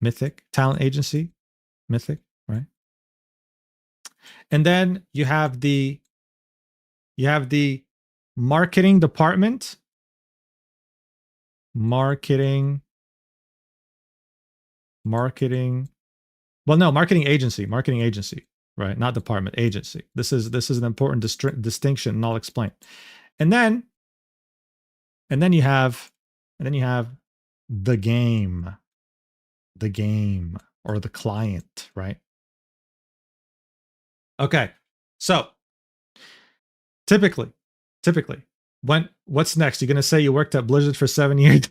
Mythic, talent agency, Mythic, right? And then you have the marketing department, marketing agency, right? Not department, agency. This is an important distinction, and I'll explain. And then you have the game or the client, right? Okay. So typically, what's next? You're going to say you worked at Blizzard for 7 years?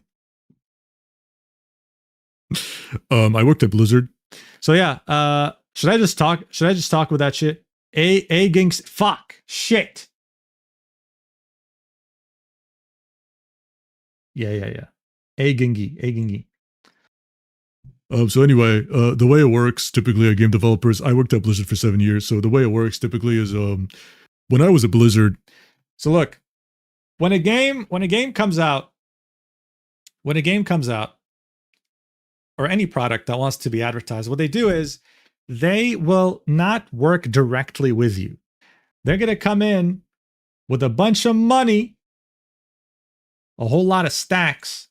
I worked at Blizzard. So yeah, should I just talk with that shit? Fuck. Shit. Yeah. A Gingy. So anyway, the way it works typically at game developers, I worked at Blizzard for 7 years. So the way it works typically is when I was at Blizzard. So look, when a game comes out, or any product that wants to be advertised, what they do is they will not work directly with you. They're going to come in with a bunch of money, a whole lot of stacks,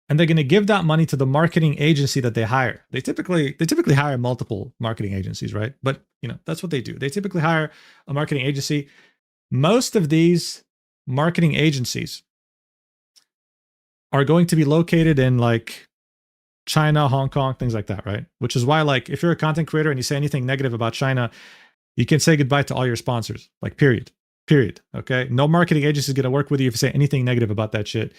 and they're going to give that money to the marketing agency that they hire. They typically hire multiple marketing agencies, right? But that's what they do. They typically hire a marketing agency. Most of these marketing agencies are going to be located in like China, Hong Kong, things like that, right? Which is why, like, if you're a content creator and you say anything negative about China, you can say goodbye to all your sponsors. Like, period. Okay. No marketing agency is going to work with you if you say anything negative about that shit.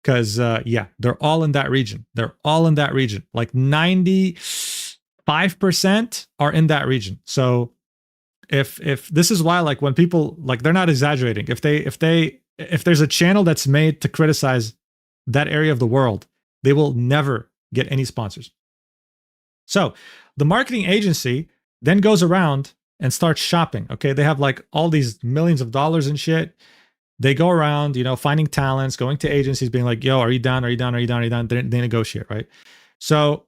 Because, they're all in that region. Like 95% are in that region. So if this is why, like, when people, like, they're not exaggerating. If there's a channel that's made to criticize that area of the world, they will never get any sponsors. So the marketing agency then goes around and starts shopping. Okay. They have like all these millions of dollars and shit. They go around, finding talents, going to agencies, being like, yo, are you down? They negotiate, right? So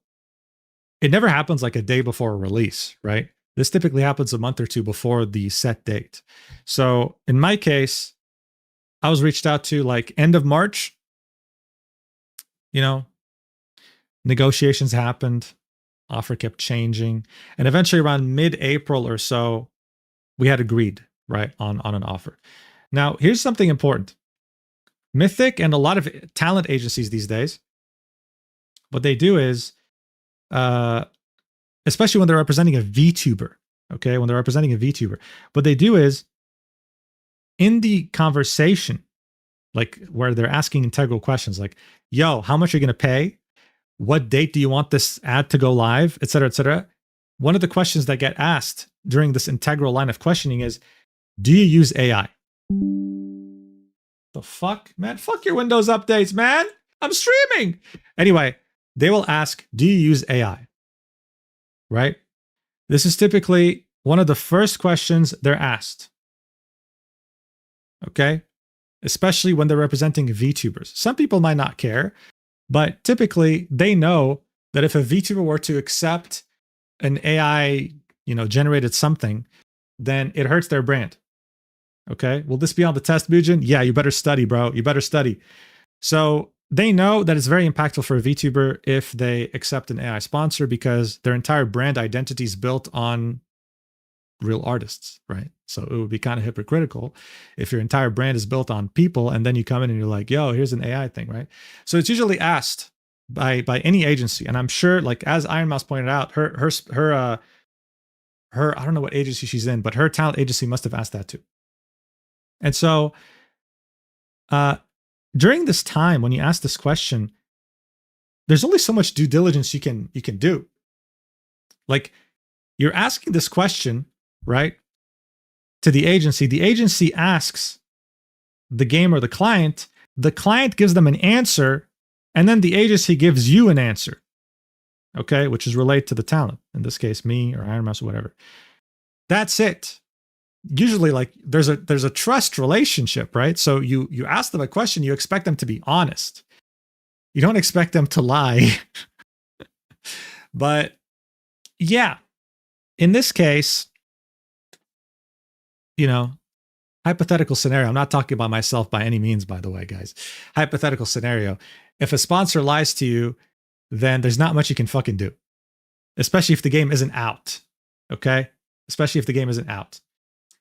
it never happens like a day before a release, right? This typically happens a month or two before the set date. So in my case, I was reached out to like end of March. You know, negotiations happened, offer kept changing, and eventually around mid-April or so, we had agreed, right, on an offer. Now, here's something important. Mythic and a lot of talent agencies these days, what they do is, especially when they're representing a VTuber, okay, when they're representing a VTuber, what they do is, in the conversation, like where they're asking integral questions like, yo, how much are you going to pay? What date do you want this ad to go live, et cetera, et cetera. One of the questions that get asked during this integral line of questioning is, do you use AI? The fuck, man? Fuck your Windows updates, man. I'm streaming. Anyway, they will ask, do you use AI? Right? This is typically one of the first questions they're asked. Okay? Especially when they're representing VTubers. Some people might not care, but typically they know that if a VTuber were to accept an AI, generated something, then it hurts their brand. Okay? Will this be on the test, Bujin? Yeah, you better study, bro. You better study. So they know that it's very impactful for a VTuber if they accept an AI sponsor because their entire brand identity is built on real artists, right? So it would be kind of hypocritical if your entire brand is built on people and then you come in and you're like, yo, here's an AI thing, right? So it's usually asked by any agency. And I'm sure, like as Iron Mouse pointed out, her I don't know what agency she's in, but her talent agency must have asked that too. And so during this time, when you ask this question, there's only so much due diligence you can do. Like you're asking this question, right, to the agency asks the gamer, the client gives them an answer, and then the agency gives you an answer, okay, which is related to the talent, in this case me or Iron Mouse or whatever. That's it. Usually, like there's a trust relationship, right? So you ask them a question, you expect them to be honest, you don't expect them to lie. But yeah, in this case, hypothetical scenario. I'm not talking about myself by any means, by the way, guys. Hypothetical scenario. If a sponsor lies to you, then there's not much you can fucking do, especially if the game isn't out. Okay? Especially if the game isn't out.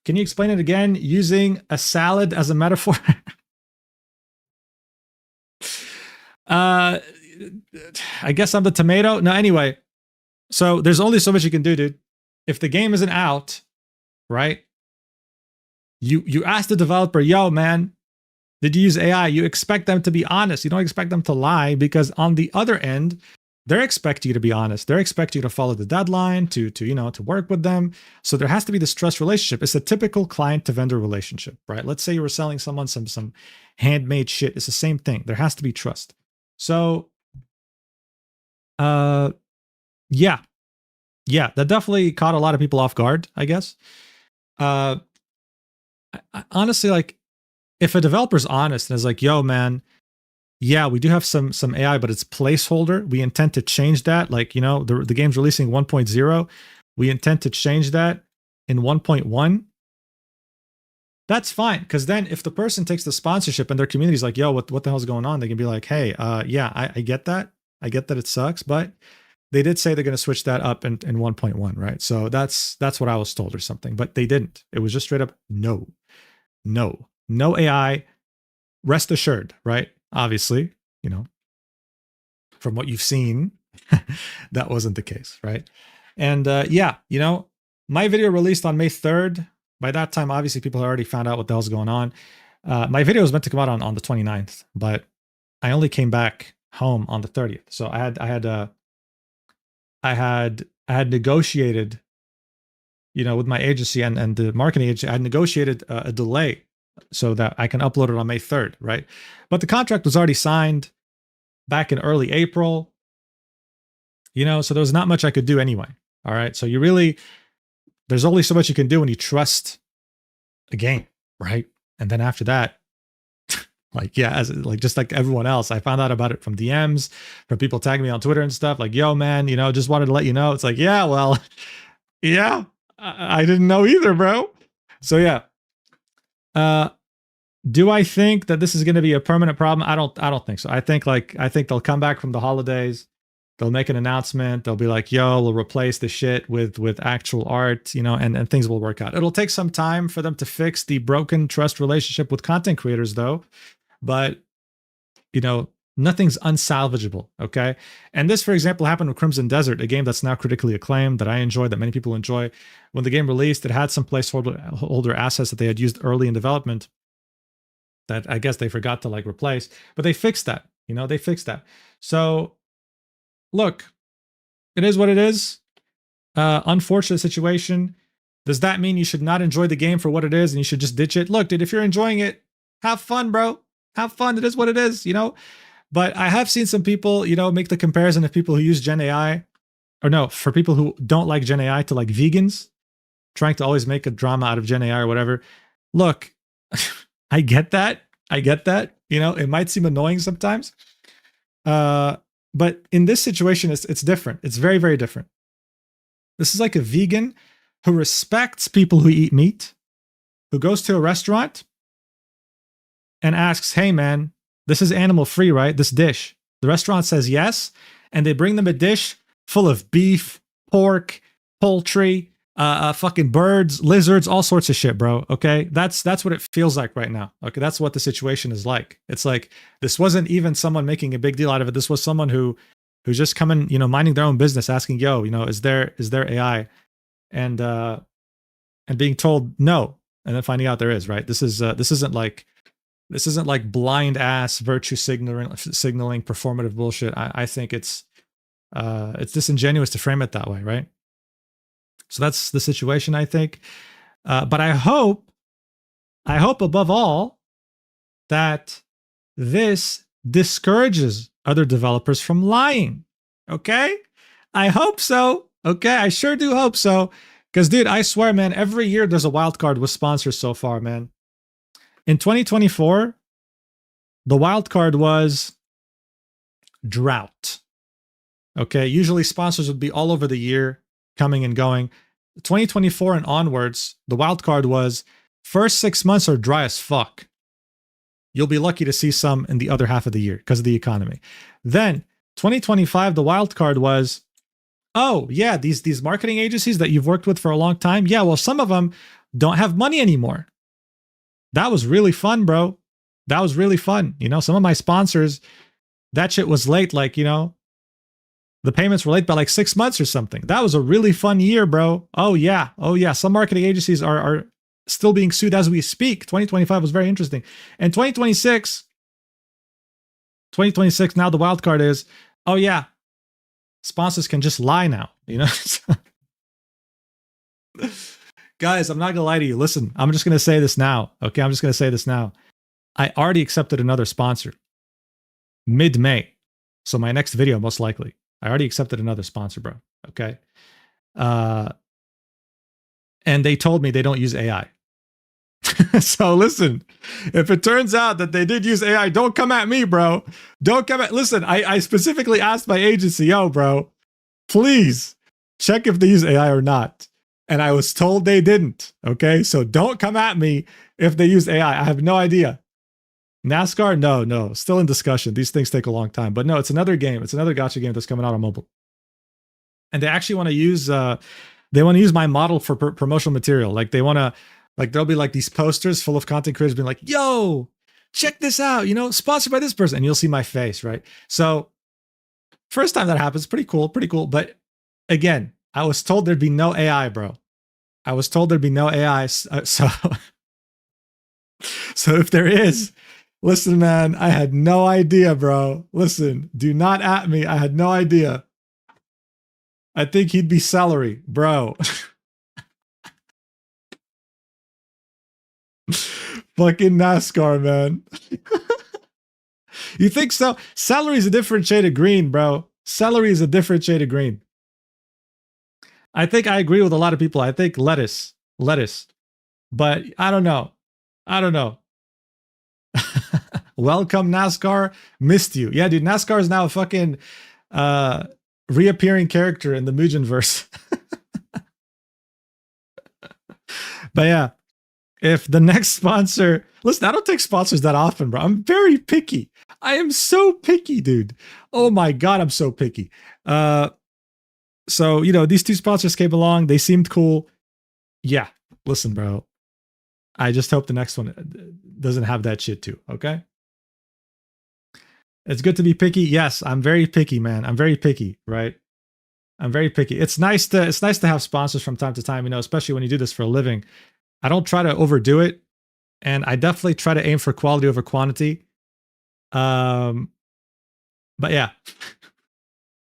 Can you explain it again using a salad as a metaphor? I guess I'm the tomato. No, anyway. So there's only so much you can do, dude. If the game isn't out, right? You ask the developer, yo, man, did you use AI? You expect them to be honest. You don't expect them to lie because on the other end, they're expecting you to be honest. They're expecting you to follow the deadline, to work with them. So there has to be this trust relationship. It's a typical client to vendor relationship, right? Let's say you were selling someone some handmade shit. It's the same thing. There has to be trust. So, yeah, that definitely caught a lot of people off guard, I guess. I honestly, like, if a developer's honest and is like, yo, man, yeah, we do have some AI, but it's placeholder. We intend to change that. Like, the game's releasing 1.0. We intend to change that in 1.1. That's fine. Because then if the person takes the sponsorship and their community is like, yo, what the hell's going on? They can be like, hey, yeah, I get that. I get that it sucks, but they did say they're going to switch that up in 1.1, right? So that's what I was told or something, but they didn't. It was just straight up no AI. Rest assured, right? Obviously, from what you've seen, that wasn't the case, right? And yeah, my video released on May 3rd. By that time, obviously, people had already found out what the hell's going on. My video was meant to come out on the 29th, but I only came back home on the 30th. So I had negotiated, with my agency and the marketing agency, I had negotiated a delay so that I can upload it on May 3rd, right? But the contract was already signed back in early April, so there was not much I could do anyway. All right. So there's only so much you can do when you trust a game, right? And then after that, just like everyone else, I found out about it from DMs, from people tagging me on Twitter and stuff. Like, yo, man, just wanted to let you know. It's like, yeah, well, yeah, I didn't know either, bro. So yeah, Do I think that this is going to be a permanent problem? I don't think so. I think they'll come back from the holidays. They'll make an announcement. They'll be like, "Yo, we'll replace the shit with actual art," you know, and things will work out. It'll take some time for them to fix the broken trust relationship with content creators, though. But you know, nothing's unsalvageable. Okay, and this, for example, happened with Crimson Desert, a game that's now critically acclaimed that I enjoy, that many people enjoy. When the game released, it had some placeholder assets that they had used early in development that I guess they forgot to like replace, but they fixed that. You know, they fixed that. So look, it is what it is. Unfortunate situation. Does that mean you should not enjoy the game for what it is and you should just ditch it? Look, dude, if you're enjoying it, have fun, bro. Have fun. It is what it is, you know? But I have seen some people, you know, make the comparison of people who use Gen AI, or no, for people who don't like Gen AI to like vegans, trying to always make a drama out of Gen AI or whatever. Look, I get that. I get that. You know, it might seem annoying sometimes. But in this situation, it's different. It's very, very different. This is like a vegan who respects people who eat meat, who goes to a restaurant and asks, "Hey, man, this is animal free, right? This dish." The restaurant says yes, and they bring them a dish full of beef, pork, poultry, fucking birds, lizards, all sorts of shit, bro. Okay, that's what it feels like right now. Okay, that's what the situation is like. It's like this wasn't even someone making a big deal out of it. This was someone who's just coming, you know, minding their own business, asking, "Yo, you know, is there AI?" And being told no, and then finding out there is. Right? This isn't like blind ass virtue signaling performative bullshit. I think it's disingenuous to frame it that way, right? So that's the situation, I think. But I hope above all that this discourages other developers from lying. Okay? I hope so. Okay? I sure do hope so. Because, dude, I swear, man, every year there's a wild card with sponsors so far, man. In 2024, the wild card was drought. Okay? Usually sponsors would be all over the year, coming and going. 2024 and onwards, the wild card was first 6 months are dry as fuck. You'll be lucky to see some in the other half of the year because of the economy. Then 2025, the wild card was, oh yeah, these marketing agencies that you've worked with for a long time, yeah, well, some of them don't have money anymore. That was really fun, bro. That was really fun. You know, some of my sponsors, that shit was late, like, you know, the payments were late by like 6 months or something. That was a really fun year, bro. Oh yeah. Some marketing agencies are still being sued as we speak. 2025 was very interesting. And 2026, now the wild card is, oh yeah, sponsors can just lie now, you know? Guys, I'm not gonna lie to you. Listen, I'm just gonna say this now. Okay, I'm just gonna say this now. I already accepted another sponsor mid-May. So my next video, most likely. I already accepted another sponsor, bro. Okay. And they told me they don't use AI. So listen, if it turns out that they did use AI, don't come at me, bro. Don't come at, listen, I specifically asked my agency, yo, bro, please check if they use AI or not. And I was told they didn't. Okay. So don't come at me if they use AI. I have no idea. NASCAR? No, still in discussion. These things take a long time. But no, it's another game. It's another gacha game that's coming out on mobile. And they actually want to use my model for promotional material. Like they want to, like there'll be like these posters full of content creators being like, yo, check this out, you know, sponsored by this person. And you'll see my face, right? So first time that happens, pretty cool. But again, I was told there'd be no AI, bro. I was told there'd be no AI. So if there is, listen, man, I had no idea, bro. Listen, do not at me. I had no idea. I think he'd be celery, bro. Fucking NASCAR, man. You think so? Celery is a different shade of green, bro. Celery is a different shade of green. I think I agree with a lot of people. I think lettuce. But I don't know. Welcome, NASCAR. Missed you. Yeah, dude, NASCAR is now a fucking reappearing character in the Mugen verse. But yeah, if the next sponsor, listen, I don't take sponsors that often, bro. I'm very picky. I am so picky, dude. Oh my God, I'm so picky. So, these two sponsors came along. They seemed cool. Yeah, listen, bro. I just hope the next one doesn't have that shit too, okay? It's good to be picky. Yes, I'm very picky, man. I'm very picky, right? I'm very picky. It's nice to have sponsors from time to time, especially when you do this for a living. I don't try to overdo it, and I definitely try to aim for quality over quantity. But yeah.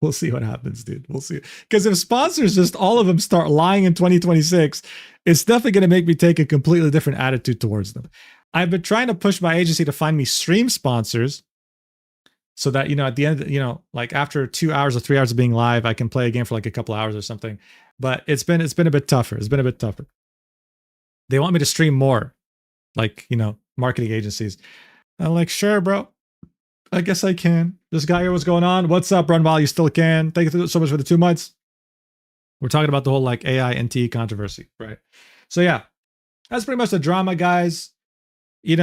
We'll see what happens, dude. We'll see. Because if sponsors, just all of them, start lying in 2026, it's definitely going to make me take a completely different attitude towards them. I've been trying to push my agency to find me stream sponsors so that, at the end, like after 2 hours or 3 hours of being live, I can play a game for like a couple hours or something. But it's been a bit tougher. It's been a bit tougher. They want me to stream more, like, marketing agencies. I'm like, sure, bro. I guess I can. This guy here, what's going on? What's up, Run While You Still Can? Thank you so much for the 2 months. We're talking about the whole like AI NT controversy, right? So yeah, that's pretty much the drama, guys. It's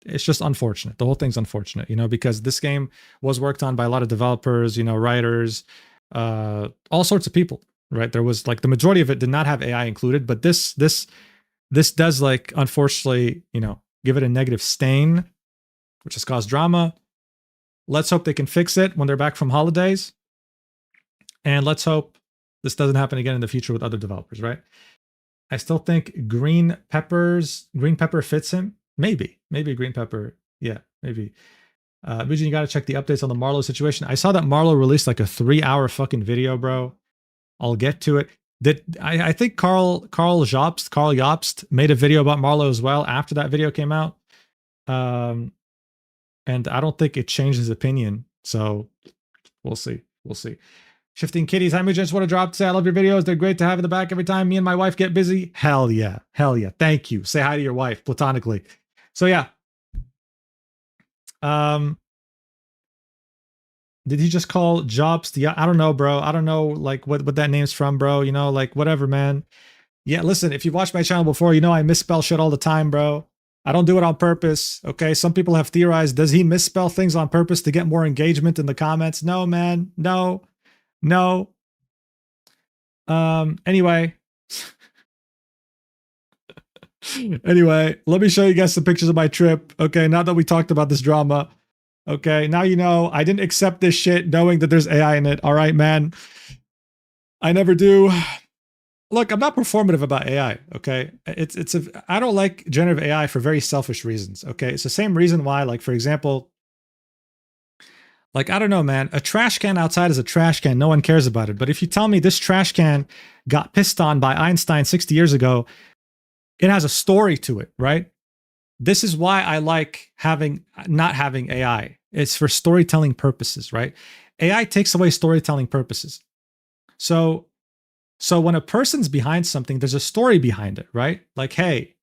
just unfortunate. The whole thing's unfortunate, because this game was worked on by a lot of developers, writers, all sorts of people, right? There was like the majority of it did not have AI included, but this does, like, unfortunately, give it a negative stain, which has caused drama. Let's hope they can fix it when they're back from holidays. And let's hope this doesn't happen again in the future with other developers, right? I still think green pepper fits him. Maybe green pepper. Yeah, maybe. Bujin, you got to check the updates on the Marlowe situation. I saw that Marlowe released like a 3-hour fucking video, bro. I'll get to it. I think Carl Jobst made a video about Marlowe as well after that video came out. And I don't think it changed his opinion. So we'll see. Shifting Kitties. Hi, Muja. Just want to drop to say I love your videos. They're great to have in the back every time me and my wife get busy. Hell yeah. Thank you. Say hi to your wife platonically. So yeah. Did he just call Jobs? Yeah, I don't know, bro. I don't know like what that name's from, bro. Like whatever, man. Yeah, listen, if you've watched my channel before, I misspell shit all the time, bro. I don't do it on purpose, okay? Some people have theorized, does he misspell things on purpose to get more engagement in the comments? No, man. No. Anyway. Anyway, let me show you guys some pictures of my trip. Okay, now that we talked about this drama. Okay, now I didn't accept this shit knowing that there's AI in it. All right, man. I never do. Look, I'm not performative about AI, okay? I don't like generative AI for very selfish reasons, okay? It's the same reason why, like, for example, like, I don't know, man, a trash can outside is a trash can. No one cares about it. But if you tell me this trash can got pissed on by Einstein 60 years ago, it has a story to it, right? This is why I like not having AI. It's for storytelling purposes, right? AI takes away storytelling purposes. So when a person's behind something, there's a story behind it, right? Like, hey,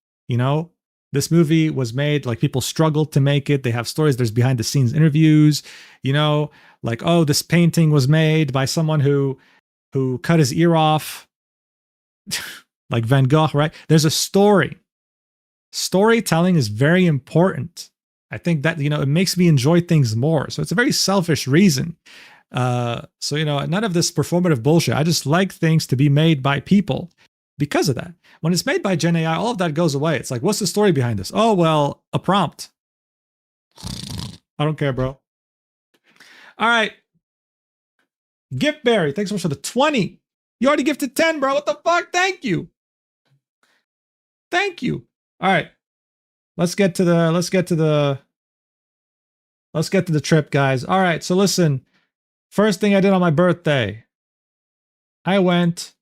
this movie was made, like people struggled to make it. They have stories. There's behind the scenes interviews, like, oh, this painting was made by someone who cut his ear off, like Van Gogh, right? There's a story. Storytelling is very important. I think that, it makes me enjoy things more. So it's a very selfish reason. So, none of this performative bullshit. I just like things to be made by people because of that. When it's made by Gen AI, all of that goes away. It's like, what's the story behind this? Oh, well, a prompt. I don't care, bro. All right. Gift Berry, thanks so much for the 20. You already gifted 10, bro. What the fuck? Thank you. All right. Let's get to the trip, guys. All right. So listen, first thing I did on my birthday, I went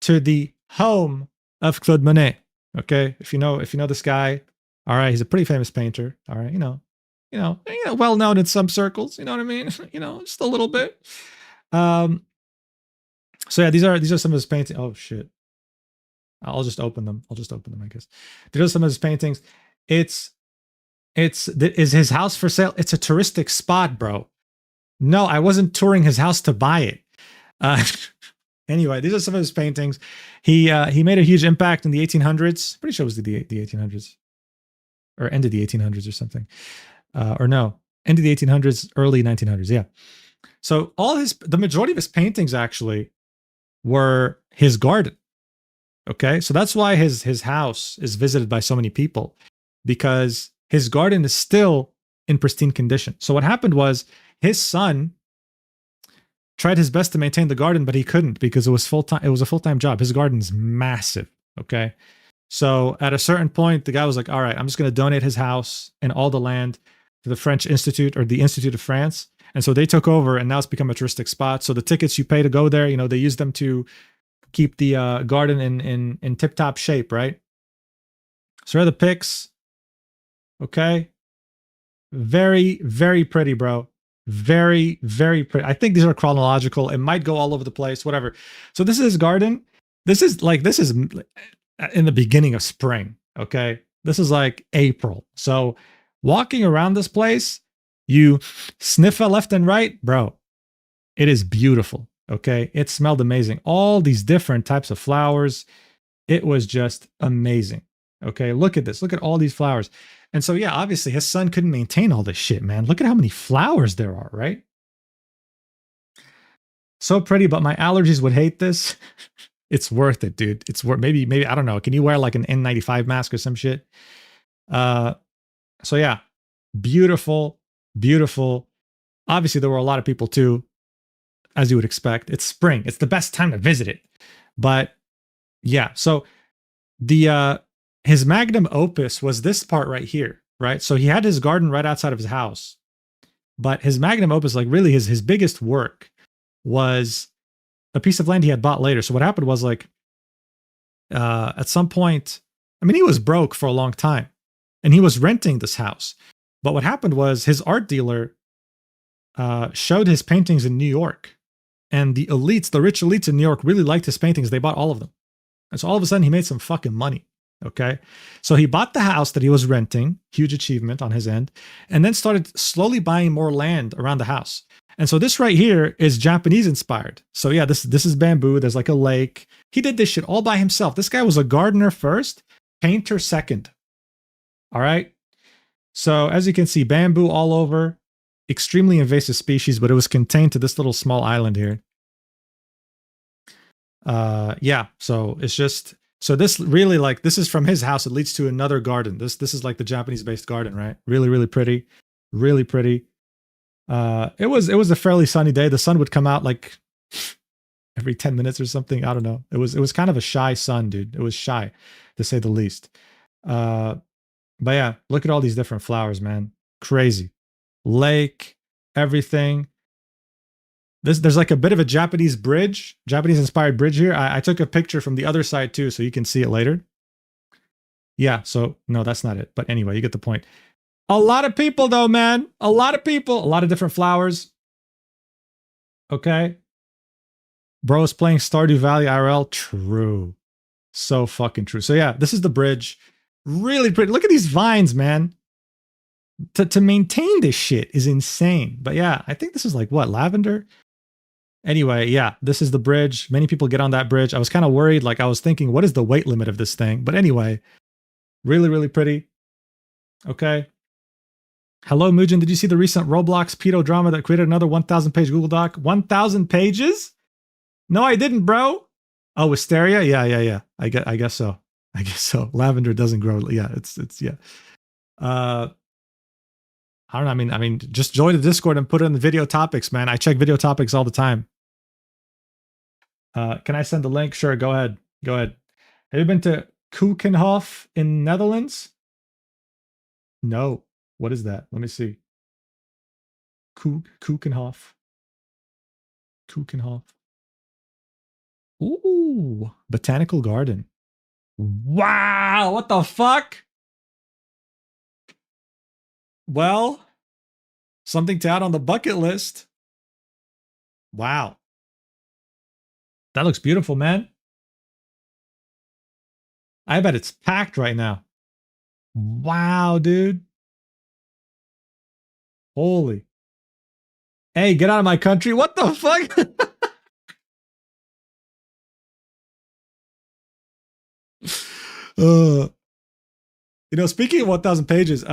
to the home of Claude Monet. Okay. If you know this guy, all right, he's a pretty famous painter. All right, well known in some circles. You know what I mean? Just a little bit. So yeah, these are some of his paintings. Oh shit. I'll just open them, I guess. These are some of his paintings. Is his house for sale? It's a touristic spot, bro. No, I wasn't touring his house to buy it. Anyway, these are some of his paintings. He made a huge impact in the 1800s. Pretty sure it was the 1800s or end of the 1800s or something. Or no, end of the 1800s, early 1900s. Yeah. So the majority of his paintings actually were his garden. Okay, so that's why his house is visited by so many people, because his garden is still in pristine condition. So what happened was his son tried his best to maintain the garden, but he couldn't because it was full-time. It was a full-time job. His garden's massive. Okay. So at a certain point, the guy was like, all right, I'm just going to donate his house and all the land to the French Institute or the Institute of France. And so they took over and now it's become a touristic spot. So the tickets you pay to go there, they use them to keep the garden in tip-top shape, right? So here are the pics. Okay. Very, very pretty, bro. Very, very pretty. I think these are chronological. It might go all over the place, whatever. So this is his garden. This is in the beginning of spring. Okay. This is like April. So walking around this place, you sniff left and right, bro. It is beautiful. Okay. It smelled amazing. All these different types of flowers. It was just amazing. Okay. Look at this. Look at all these flowers. And so, yeah, obviously his son couldn't maintain all this shit, man. Look at how many flowers there are, right? So pretty, but my allergies would hate this. It's worth it, dude. It's worth maybe I don't know. Can you wear like an N95 mask or some shit? So yeah, beautiful, beautiful. Obviously, there were a lot of people too, as you would expect. It's spring. It's the best time to visit it. But yeah, so his magnum opus was this part right here, right? So he had his garden right outside of his house, but his magnum opus, like really his biggest work, was a piece of land he had bought later. So what happened was like, at some point, I mean, he was broke for a long time and he was renting this house. But what happened was his art dealer showed his paintings in New York, and the elites, the rich elites in New York really liked his paintings. They bought all of them. And so all of a sudden he made some fucking money. Okay. So he bought the house that he was renting, huge achievement on his end, and then started slowly buying more land around the house. And so this right here is Japanese inspired. So yeah, this is bamboo. There's like a lake. He did this shit all by himself. This guy was a gardener first, painter second. All right. So as you can see, bamboo all over, extremely invasive species, but it was contained to this little small island here. Yeah. So it's just, so this really like, this is from his house. It leads to another garden. This is like the Japanese based garden, right? Really, really pretty. Really pretty. It was a fairly sunny day. The sun would come out like every 10 minutes or something. I don't know. It was kind of a shy sun, dude. It was shy to say the least. But yeah, look at all these different flowers, man. Crazy. Lake, everything. There's like a bit of a Japanese bridge, Japanese inspired bridge here. I took a picture from the other side too, so you can see it later. Yeah, so no, that's not it. But anyway, you get the point. A lot of people though, man. A lot of people, a lot of different flowers. Okay. Bro's playing Stardew Valley IRL. True. So fucking true. So yeah, this is the bridge. Really pretty. Look at these vines, man. To maintain this shit is insane. But yeah, I think this is like what, lavender? Anyway, yeah, this is the bridge. Many people get on that bridge. I was kind of worried. Like I was thinking, what is the weight limit of this thing? But anyway, really, really pretty. Okay. Hello, Mugen. Did you see the recent Roblox pedo drama that created another 1,000 page Google Doc? 1,000 pages? No, I didn't, bro. Oh, Wisteria? Yeah. I guess so. I guess so. Lavender doesn't grow. Yeah, it's yeah. I don't know. I mean, just join the Discord and put it in the video topics, man. I check video topics all the time. Can I send the link? Sure, go ahead. Go ahead. Have you been to Keukenhof in Netherlands? No. What is that? Let me see. Keukenhof. Keukenhof. Ooh, botanical garden. Wow, what the fuck? Well, something to add on the bucket list. Wow. That looks beautiful, man. I bet it's packed right now. Wow, dude. Holy. Hey, get out of my country. What the fuck? Speaking of 1,000 pages,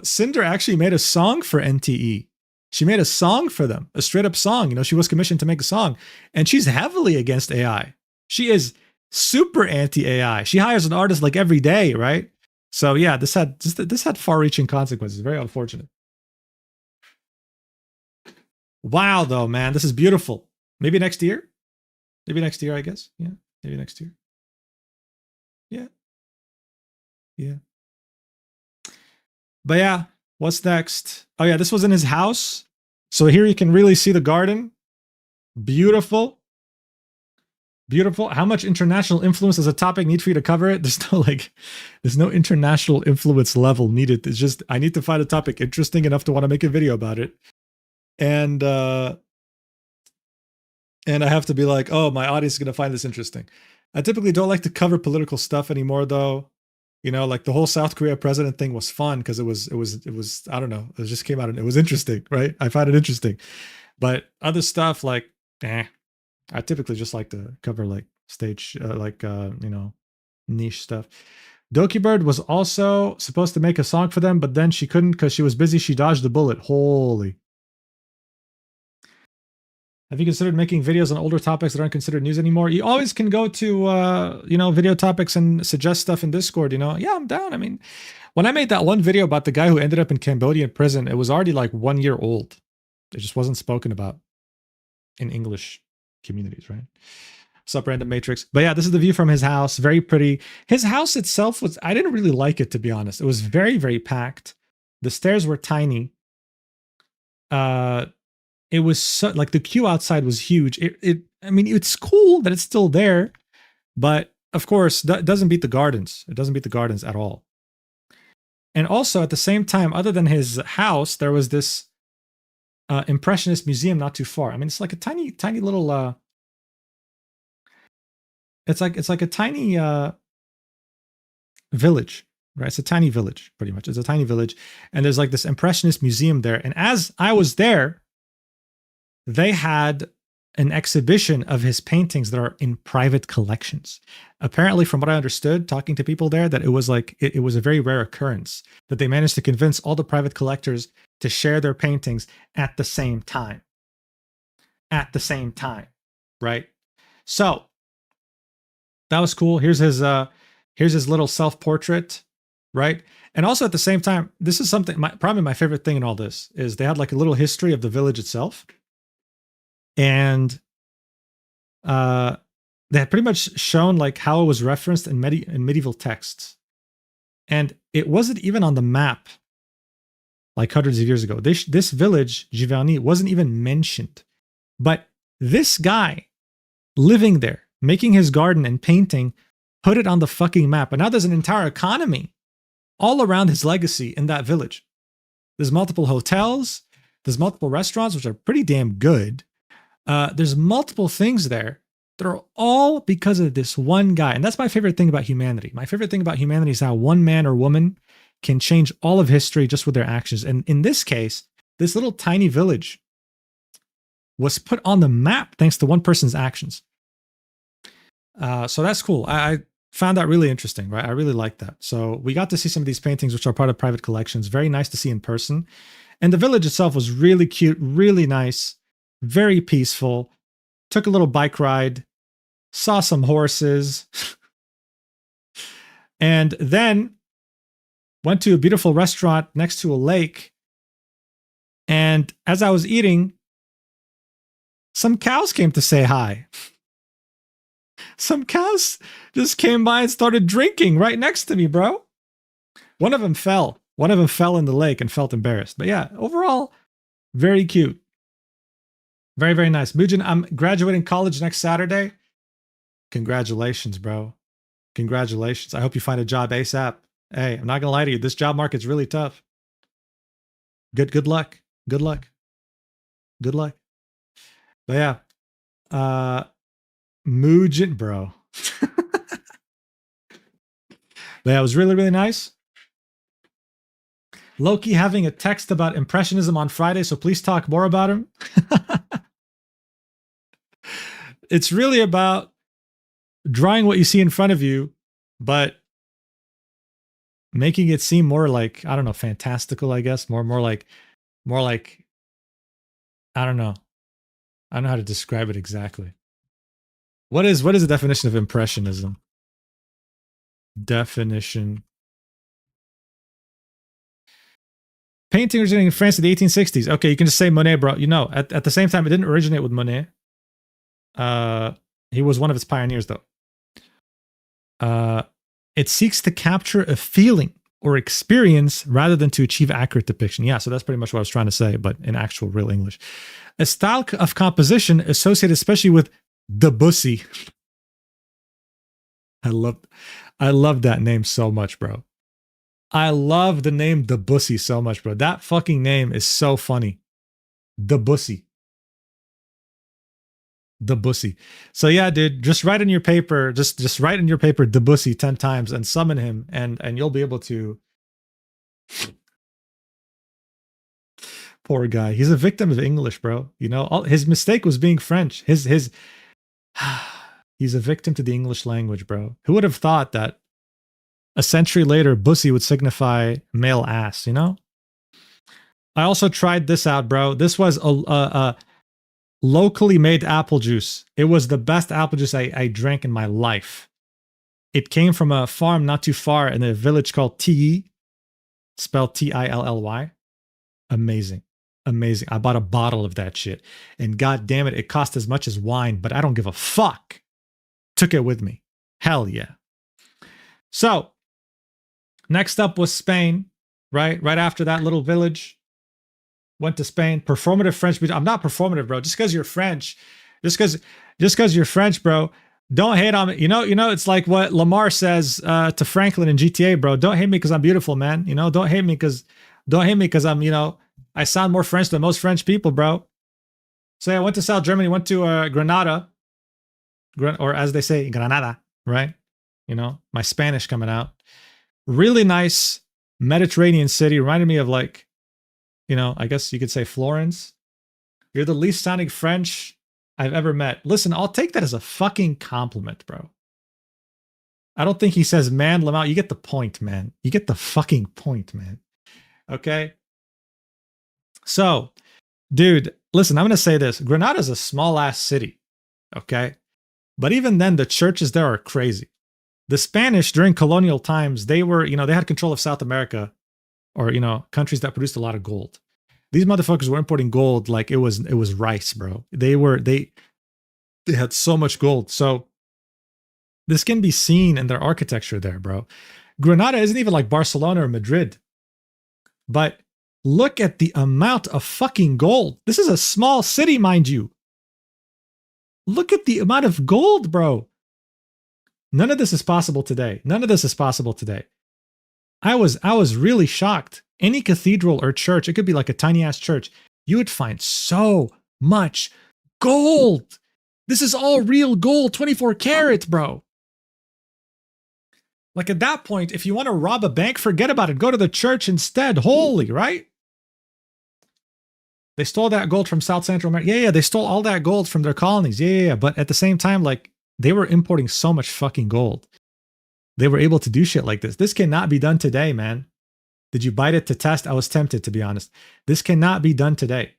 Cinder actually made a song for NTE. She made a song for them, a straight up song. She was commissioned to make a song, and she's heavily against AI. She is super anti AI. She hires an artist like every day, right? So yeah, this had far reaching consequences. Very unfortunate. Wow, though, man, this is beautiful. Maybe next year. Maybe next year, I guess. Yeah, maybe next year. Yeah. Yeah. But yeah, what's next? Oh yeah, this was in his house. So here you can really see the garden. Beautiful. Beautiful. How much international influence does a topic need for you to cover it? There's no international influence level needed. It's just, I need to find a topic interesting enough to want to make a video about it. And I have to be like, oh, my audience is going to find this interesting. I typically don't like to cover political stuff anymore, though. Like the whole South Korea president thing was fun because it was, I don't know, it just came out and it was interesting, right? I find it interesting. But other stuff like, I typically just like to cover like stage, niche stuff. Doki Bird was also supposed to make a song for them, but then she couldn't because she was busy. She dodged the bullet. Holy. Have you considered making videos on older topics that aren't considered news anymore? You always can go to, video topics and suggest stuff in Discord, Yeah, I'm down. I mean, when I made that one video about the guy who ended up in Cambodian prison, it was already like 1 year old. It just wasn't spoken about in English communities, right? Sup, Random Matrix. But yeah, this is the view from his house. Very pretty. His house itself I didn't really like it, to be honest. It was very, very packed. The stairs were tiny. It was so, like the queue outside was huge. It's cool that it's still there, but of course, that doesn't beat the gardens. It doesn't beat the gardens at all. And also at the same time, other than his house, there was this Impressionist museum not too far. It's like a tiny, tiny little. It's like a tiny village, right? It's a tiny village, pretty much. It's a tiny village, and there's like this Impressionist museum there. And as I was there, they had an exhibition of his paintings that are in private collections. Apparently, from what I understood, talking to people there, that it was like it was a very rare occurrence that they managed to convince all the private collectors to share their paintings at the same time. At the same time, right? So that was cool. Here's his little self-portrait, right? And also at the same time, this is something. Probably my favorite thing in all this is they had like a little history of the village itself. And they had pretty much shown like how it was referenced in medieval texts, and it wasn't even on the map like hundreds of years ago. This village Giverny wasn't even mentioned, but this guy living there, making his garden and painting, put it on the fucking map. And now there's an entire economy all around his legacy in that village. There's multiple hotels, there's multiple restaurants, which are pretty damn good. There's multiple things there that are all because of this one guy. And that's my favorite thing about humanity. My favorite thing about humanity is how one man or woman can change all of history just with their actions. And in this case, this little tiny village was put on the map thanks to one person's actions. So that's cool. I found that really interesting, right? I really like that. So we got to see some of these paintings, which are part of private collections. Very nice to see in person. And the village itself was really cute, really nice. Very peaceful. Took a little bike ride, saw some horses, and then went to a beautiful restaurant next to a lake. And as I was eating, some cows came to say hi. Some cows just came by and started drinking right next to me, bro. One of them fell. One of them fell in the lake and felt embarrassed. But yeah, overall, very cute. Very, very nice. Mujin, I'm graduating college next Saturday. Congratulations, bro. Congratulations. I hope you find a job ASAP. Hey, I'm not going to lie to you. This job market's really tough. Good luck. Good luck. Good luck. But yeah. Mujin, bro. But yeah, it was really, really nice. Loki having a text about Impressionism on Friday, so please talk more about him. It's really about drawing what you see in front of you, but making it seem more like, I don't know, fantastical, I guess. More like I don't know. I don't know how to describe it exactly. What is the definition of impressionism? Definition. Painting originating in France in the 1860s. Okay, you can just say Monet, bro. You know, at the same time, it didn't originate with Monet. He was one of its pioneers, though. It seeks to capture a feeling or experience rather than to achieve accurate depiction. Yeah, so that's pretty much what I was trying to say, but in actual real English. A style of composition associated especially with Debussy. I love that name so much, bro. I love the name Debussy so much, bro. That fucking name is so funny. Debussy. Debussy. So yeah, dude, just write in your paper, just write in your paper Debussy 10 times and summon him, and you'll be able to. Poor guy. He's a victim of English, bro. You know, his mistake was being French. His he's a victim to the English language, bro. Who would have thought that a century later, Bussy would signify male ass, you know? I also tried this out, bro. This was a locally made apple juice. It was the best apple juice I drank in my life. It came from a farm not too far in a village called Tilly, spelled Tilly. Amazing. Amazing. I bought a bottle of that shit. And god damn it, it cost as much as wine, but I don't give a fuck. Took it with me. Hell yeah. So, next up was Spain, right? Right after that little village. Went to Spain. Performative French. I'm not performative, bro. Just because you're French, just because you're French, bro, don't hate on me. You know, it's like what Lamar says to Franklin in GTA, bro. Don't hate me because I'm beautiful, man. You know, don't hate me because I'm, you know, I sound more French than most French people, bro. So yeah, I went to South Germany, went to Granada, or as they say, Granada, right? You know, my Spanish coming out. Really nice Mediterranean city. Reminded me of like, you know, I guess you could say Florence. You're the least sounding French I've ever met. Listen, I'll take that as a fucking compliment, bro. I don't think he says, man, Lamau. You get the point, man. You get the fucking point, man. Okay? So, dude, listen, I'm going to say this. Granada's a small-ass city, okay? But even then, the churches there are crazy. The Spanish, during colonial times, they were, you know, they had control of South America, or, you know, countries that produced a lot of gold. These motherfuckers were importing gold like it was rice, bro. They had so much gold. So this can be seen in their architecture there, bro. Granada isn't even like Barcelona or Madrid. But look at the amount of fucking gold. This is a small city, mind you. Look at the amount of gold, bro. None of this is possible today. None of this is possible today. I was really shocked. Any cathedral or church, it could be like a tiny ass church, you would find so much gold. This is all real gold, 24 karat, bro. Like at that point, if you want to rob a bank, forget about it. Go to the church instead. Holy, right? They stole that gold from South Central America. Yeah, they stole all that gold from their colonies. Yeah. But at the same time, like, they were importing so much fucking gold. They were able to do shit like this. This cannot be done today, man. Did you bite it to test? I was tempted, to be honest. This cannot be done today.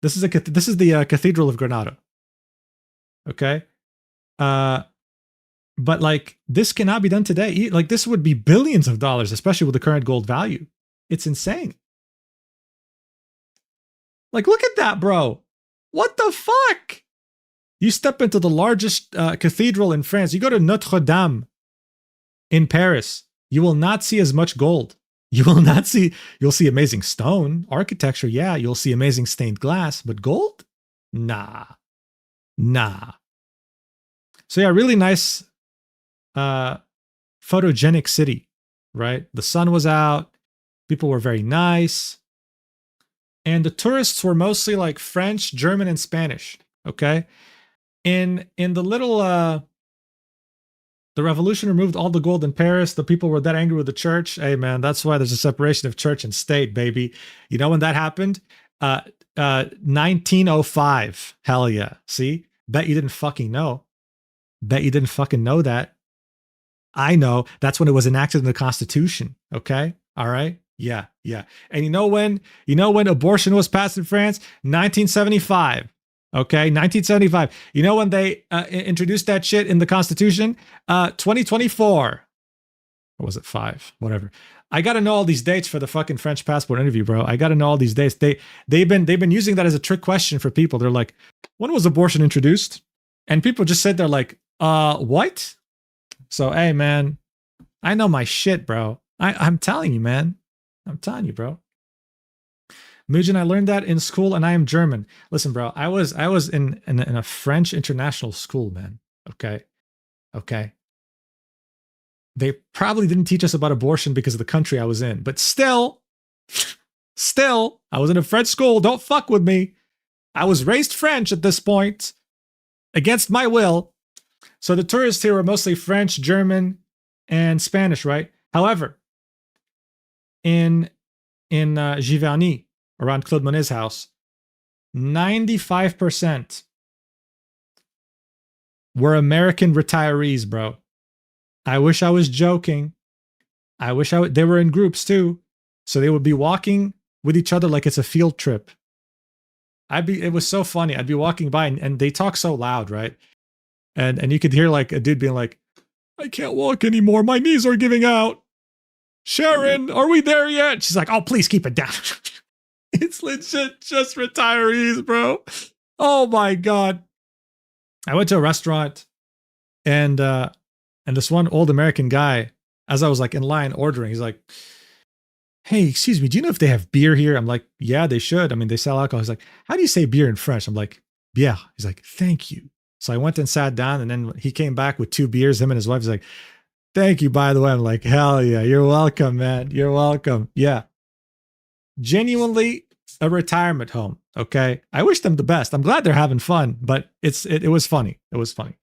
This is the Cathedral of Granada. Okay? But like, this cannot be done today. Like, this would be billions of dollars, especially with the current gold value. It's insane. Like, look at that, bro. What the fuck? You step into the largest cathedral in France. You go to Notre Dame in Paris. You will not see as much gold. You'll see amazing stone architecture. Yeah, you'll see amazing stained glass, but gold? Nah. So yeah, really nice photogenic city, right? The sun was out. People were very nice. And the tourists were mostly like French, German, and Spanish, okay? In the little the revolution removed all the gold in Paris. The people were that angry with the church. Hey, man, that's why there's a separation of church and state, baby. You know when that happened? 1905. Hell yeah. See? Bet you didn't fucking know. Bet you didn't fucking know that. I know. That's when it was enacted in the Constitution. Okay. All right. Yeah. Yeah. And you know when abortion was passed in France? 1975. Okay. 1975. You know when they introduced that shit in the Constitution? 2024. Or was it 5? Whatever. I got to know all these dates for the fucking French passport interview, bro. I got to know all these dates. They've been using that as a trick question for people. They're like, when was abortion introduced? And people just said they're like, what? So, hey, man, I know my shit, bro. I'm telling you, man. I'm telling you, bro. Mujin, I learned that in school, and I am German. Listen, bro, I was in a French international school, man. Okay. They probably didn't teach us about abortion because of the country I was in, but still, I was in a French school. Don't fuck with me. I was raised French at this point, against my will. So the tourists here were mostly French, German, and Spanish, right? However, in Giverny, around Claude Monet's house, 95% were American retirees, bro. I wish I was joking. I wish they were in groups too. So they would be walking with each other like it's a field trip. It was so funny. I'd be walking by and they talk so loud, right? And you could hear like a dude being like, I can't walk anymore. My knees are giving out. Sharon, are we there yet? She's like, oh, please keep it down. It's legit just retirees, bro. Oh my God. I went to a restaurant and this one old American guy, as I was like in line ordering, he's like, hey, excuse me, do you know if they have beer here? I'm like, yeah, they should. I mean, they sell alcohol. He's like, how do you say beer in French? I'm like, bière. He's like, thank you. So I went and sat down, and then he came back with 2 beers, him and his wife. He's like, thank you, by the way. I'm like, hell yeah, you're welcome, man. You're welcome. Yeah. Genuinely a retirement home, okay? I wish them the best. I'm glad they're having fun, but it was funny. It was funny.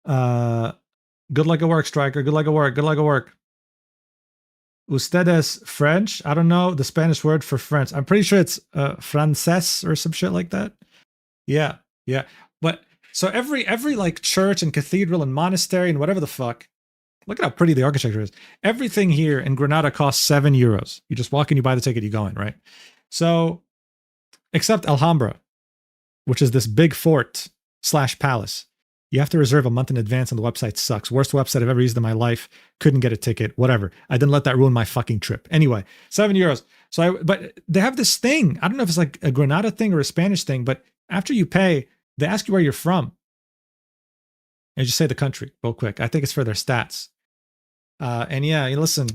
Good luck at work, Striker. Good luck at work. Good luck at work. Ustedes French? I don't know the Spanish word for French. I'm pretty sure it's francés or some shit like that. Yeah. But so every like church and cathedral and monastery and whatever the fuck, look at how pretty the architecture is. Everything here in Granada costs 7 euros. You just walk in, you buy the ticket, you go in, right? So, except Alhambra, which is this big fort / palace. You have to reserve a month in advance and the website sucks. Worst website I've ever used in my life. Couldn't get a ticket, whatever. I didn't let that ruin my fucking trip. Anyway, 7 euros. But they have this thing. I don't know if it's like a Granada thing or a Spanish thing, but after you pay, they ask you where you're from. And just say the country real quick. I think it's for their stats. And yeah, listen,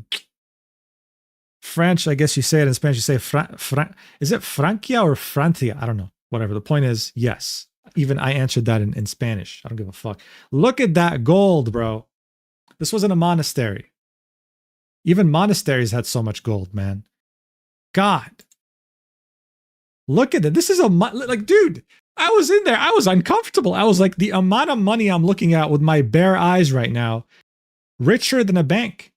French, I guess you say it in Spanish, you say, is it Francia or Francia? I don't know. Whatever. The point is, yes. Even I answered that in Spanish. I don't give a fuck. Look at that gold, bro. This wasn't a monastery. Even monasteries had so much gold, man. God. Look at it. This is like, dude, I was in there. I was uncomfortable. I was like, the amount of money I'm looking at with my bare eyes right now, richer than a bank.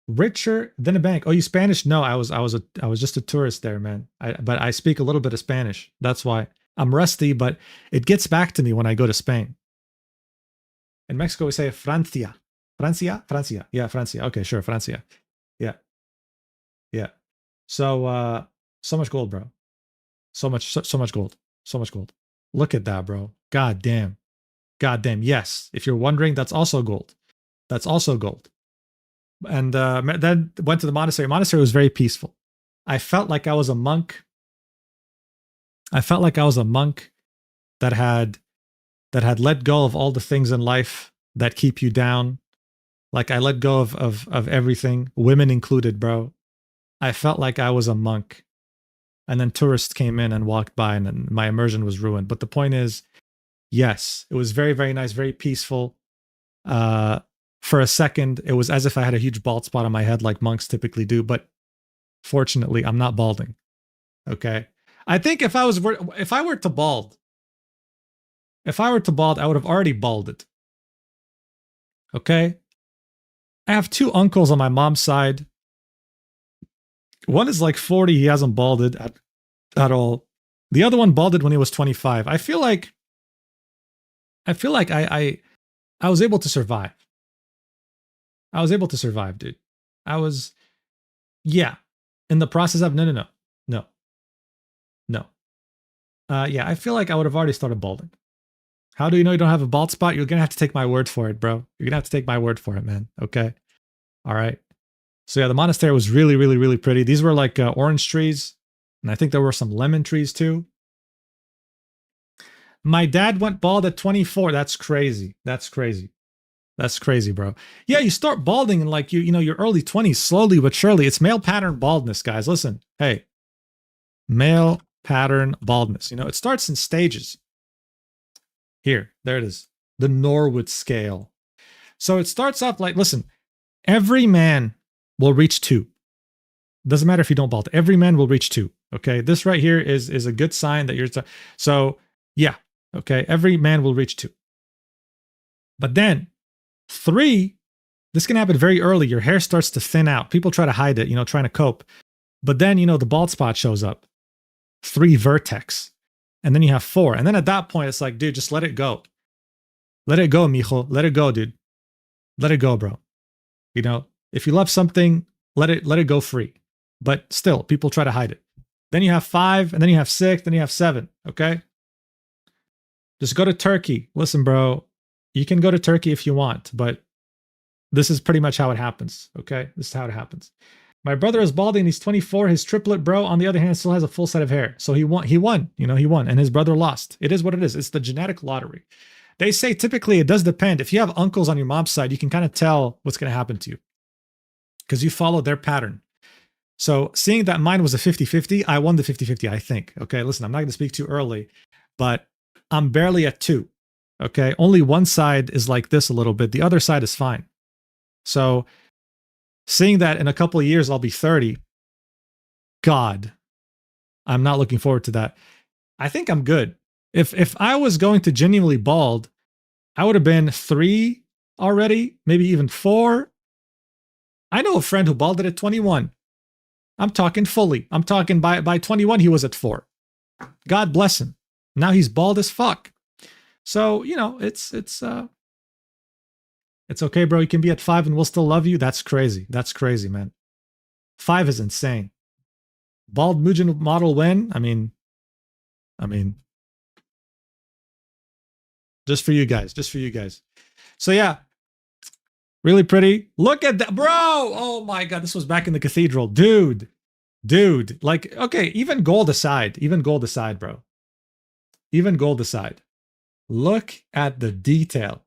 Richer than a bank. Oh, you Spanish? No, I was just a tourist there, man. But I speak a little bit of Spanish. That's why I'm rusty, but it gets back to me when I go to Spain. In Mexico, we say Francia. Francia. Yeah, Francia. Okay, sure, Francia. Yeah. So much gold, bro. So much gold. So much gold. Look at that, bro. God damn. Yes. If you're wondering, that's also gold. And then went to the monastery. Monastery was very peaceful. I felt like I was a monk. That had let go of all the things in life that keep you down. Like I let go of everything, women included, bro. I felt like I was a monk. And then tourists came in and walked by, and then my immersion was ruined. But the point is, yes, it was very, very nice, very peaceful. For a second, it was as if I had a huge bald spot on my head like monks typically do, but fortunately, I'm not balding. Okay? I think if I were to bald, I would have already balded. Okay? I have 2 uncles on my mom's side. One is like 40, he hasn't balded at all. The other one balded when he was 25. I feel like I feel like I was able to survive. I was able to survive, dude. I was, yeah. In the process of no. Yeah, I feel like I would have already started balding. How do you know you don't have a bald spot? You're gonna have to take my word for it, bro. You're gonna have to take my word for it, man. Okay. All right. So yeah, the monastery was really, really, really pretty. These were like orange trees, and I think there were some lemon trees too. My dad went bald at 24. That's crazy. That's crazy. That's crazy, bro. Yeah, you start balding in like you know your early 20s, slowly but surely. It's male pattern baldness, guys. Listen, hey, male pattern baldness. You know, it starts in stages. Here, there it is. The Norwood scale. So it starts off like, listen, every man will reach 2. Doesn't matter if you don't bald. Every man will reach 2. Okay, this right here is a good sign that you're. So yeah, okay, every man will reach 2. But then 3, this can happen very early. Your hair starts to thin out. People try to hide it, you know, trying to cope. But then, you know, the bald spot shows up. 3 vertex. And then you have 4. And then at that point, it's like, dude, just let it go. Let it go, mijo. Let it go, dude. Let it go, bro. You know, if you love something, let it go free. But still, people try to hide it. Then you have 5, and then you have 6, then you have 7. Okay? Just go to Turkey. Listen, bro. You can go to Turkey if you want, but this is pretty much how it happens. Okay? This is how it happens. My brother is balding. He's 24. His triplet bro, on the other hand, still has a full set of hair. So he won. You know, he won. And his brother lost. It is what it is. It's the genetic lottery. They say typically it does depend. If you have uncles on your mom's side, you can kind of tell what's going to happen to you because you follow their pattern. So seeing that mine was a 50-50, I won the 50-50, I think. Okay, listen, I'm not going to speak too early, but I'm barely at 2. Okay, only one side is like this a little bit. The other side is fine. So seeing that in a couple of years, I'll be 30. God, I'm not looking forward to that. I think I'm good. If I was going to genuinely bald, I would have been 3 already, maybe even 4. I know a friend who balded at 21. I'm talking fully. I'm talking by 21, he was at 4. God bless him. Now he's bald as fuck. So, you know, it's okay, bro. You can be at 5 and we'll still love you. That's crazy. That's crazy, man. 5 is insane. Bald Mugen model when? I mean, just for you guys. Just for you guys. So yeah, really pretty. Look at that, bro. Oh my God, this was back in the cathedral, dude. Like, okay, even gold aside, bro. Even gold aside. Look at the detail.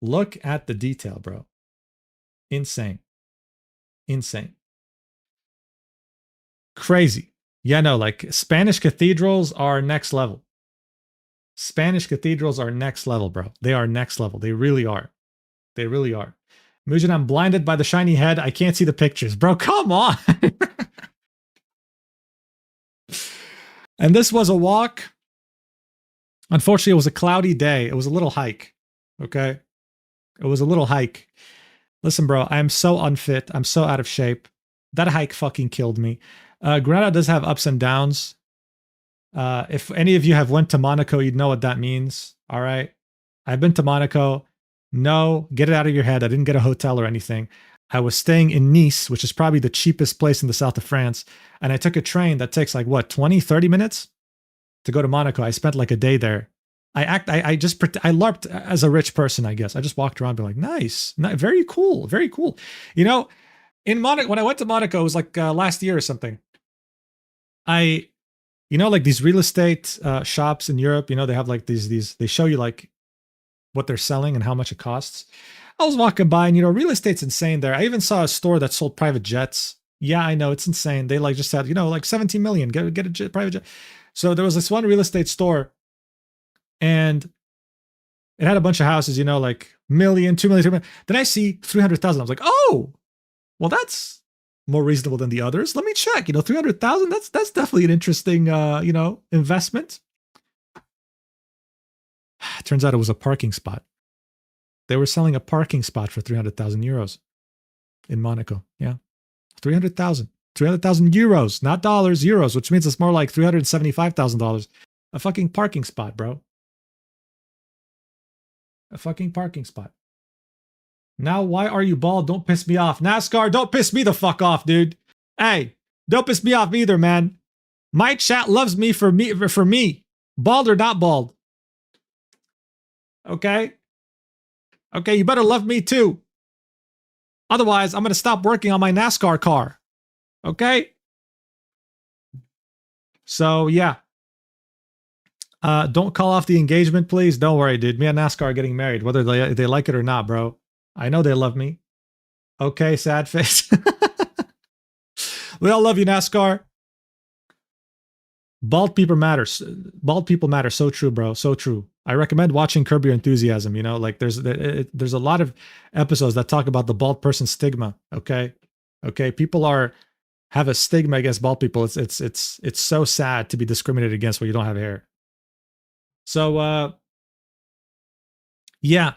Look at the detail, bro. Insane. Crazy. Yeah, no, like Spanish cathedrals are next level. Spanish cathedrals are next level, bro. They are next level. They really are. Mugen, I'm blinded by the shiny head. I can't see the pictures. Bro, come on. And this was a walk. Unfortunately, it was a cloudy day. It was a little hike. Okay? It was a little hike. Listen, bro, I am so unfit. I'm so out of shape. That hike fucking killed me. Granada does have ups and downs. If any of you have went to Monaco, you'd know what that means. All right? I've been to Monaco. No, get it out of your head. I didn't get a hotel or anything. I was staying in Nice, which is probably the cheapest place in the south of France. And I took a train that takes like, what, 20, 30 minutes to go to Monaco. I spent like a day there. I LARPed as a rich person, I guess. I just walked around being like, nice, very cool, very cool. You know, in Monaco, when I went to Monaco, it was like last year or something. You know, like these real estate shops in Europe, you know, they have like these, they show you like what they're selling and how much it costs. I was walking by and, you know, real estate's insane there. I even saw a store that sold private jets. Yeah, I know, it's insane. They like just had, you know, like 17 million, get a jet, private jet. So there was this one real estate store and it had a bunch of houses, you know, like million, 2 million, 3 million. Then I see 300,000. I was like, oh, well, that's more reasonable than the others. Let me check, you know, 300,000. That's definitely an interesting, you know, investment. Turns out it was a parking spot. They were selling a parking spot for 300,000 euros in Monaco. Yeah. 300,000 euros, not dollars, euros, which means it's more like $375,000. A fucking parking spot, bro. A fucking parking spot. Now, why are you bald? Don't piss me off. NASCAR, don't piss me the fuck off, dude. Hey, don't piss me off either, man. My chat loves me for me. Bald or not bald. Okay? Okay, you better love me too. Otherwise, I'm going to stop working on my NASCAR car. Okay? So, yeah. Don't call off the engagement, please. Don't worry, dude. Me and NASCAR are getting married, whether they like it or not, bro. I know they love me. Okay, sad face. We all love you, NASCAR. Bald people matter. Bald people matter. So true, bro. So true. I recommend watching Curb Your Enthusiasm. You know, like there's a lot of episodes that talk about the bald person stigma. Okay, people have a stigma against bald people. It's so sad to be discriminated against when you don't have hair. So yeah.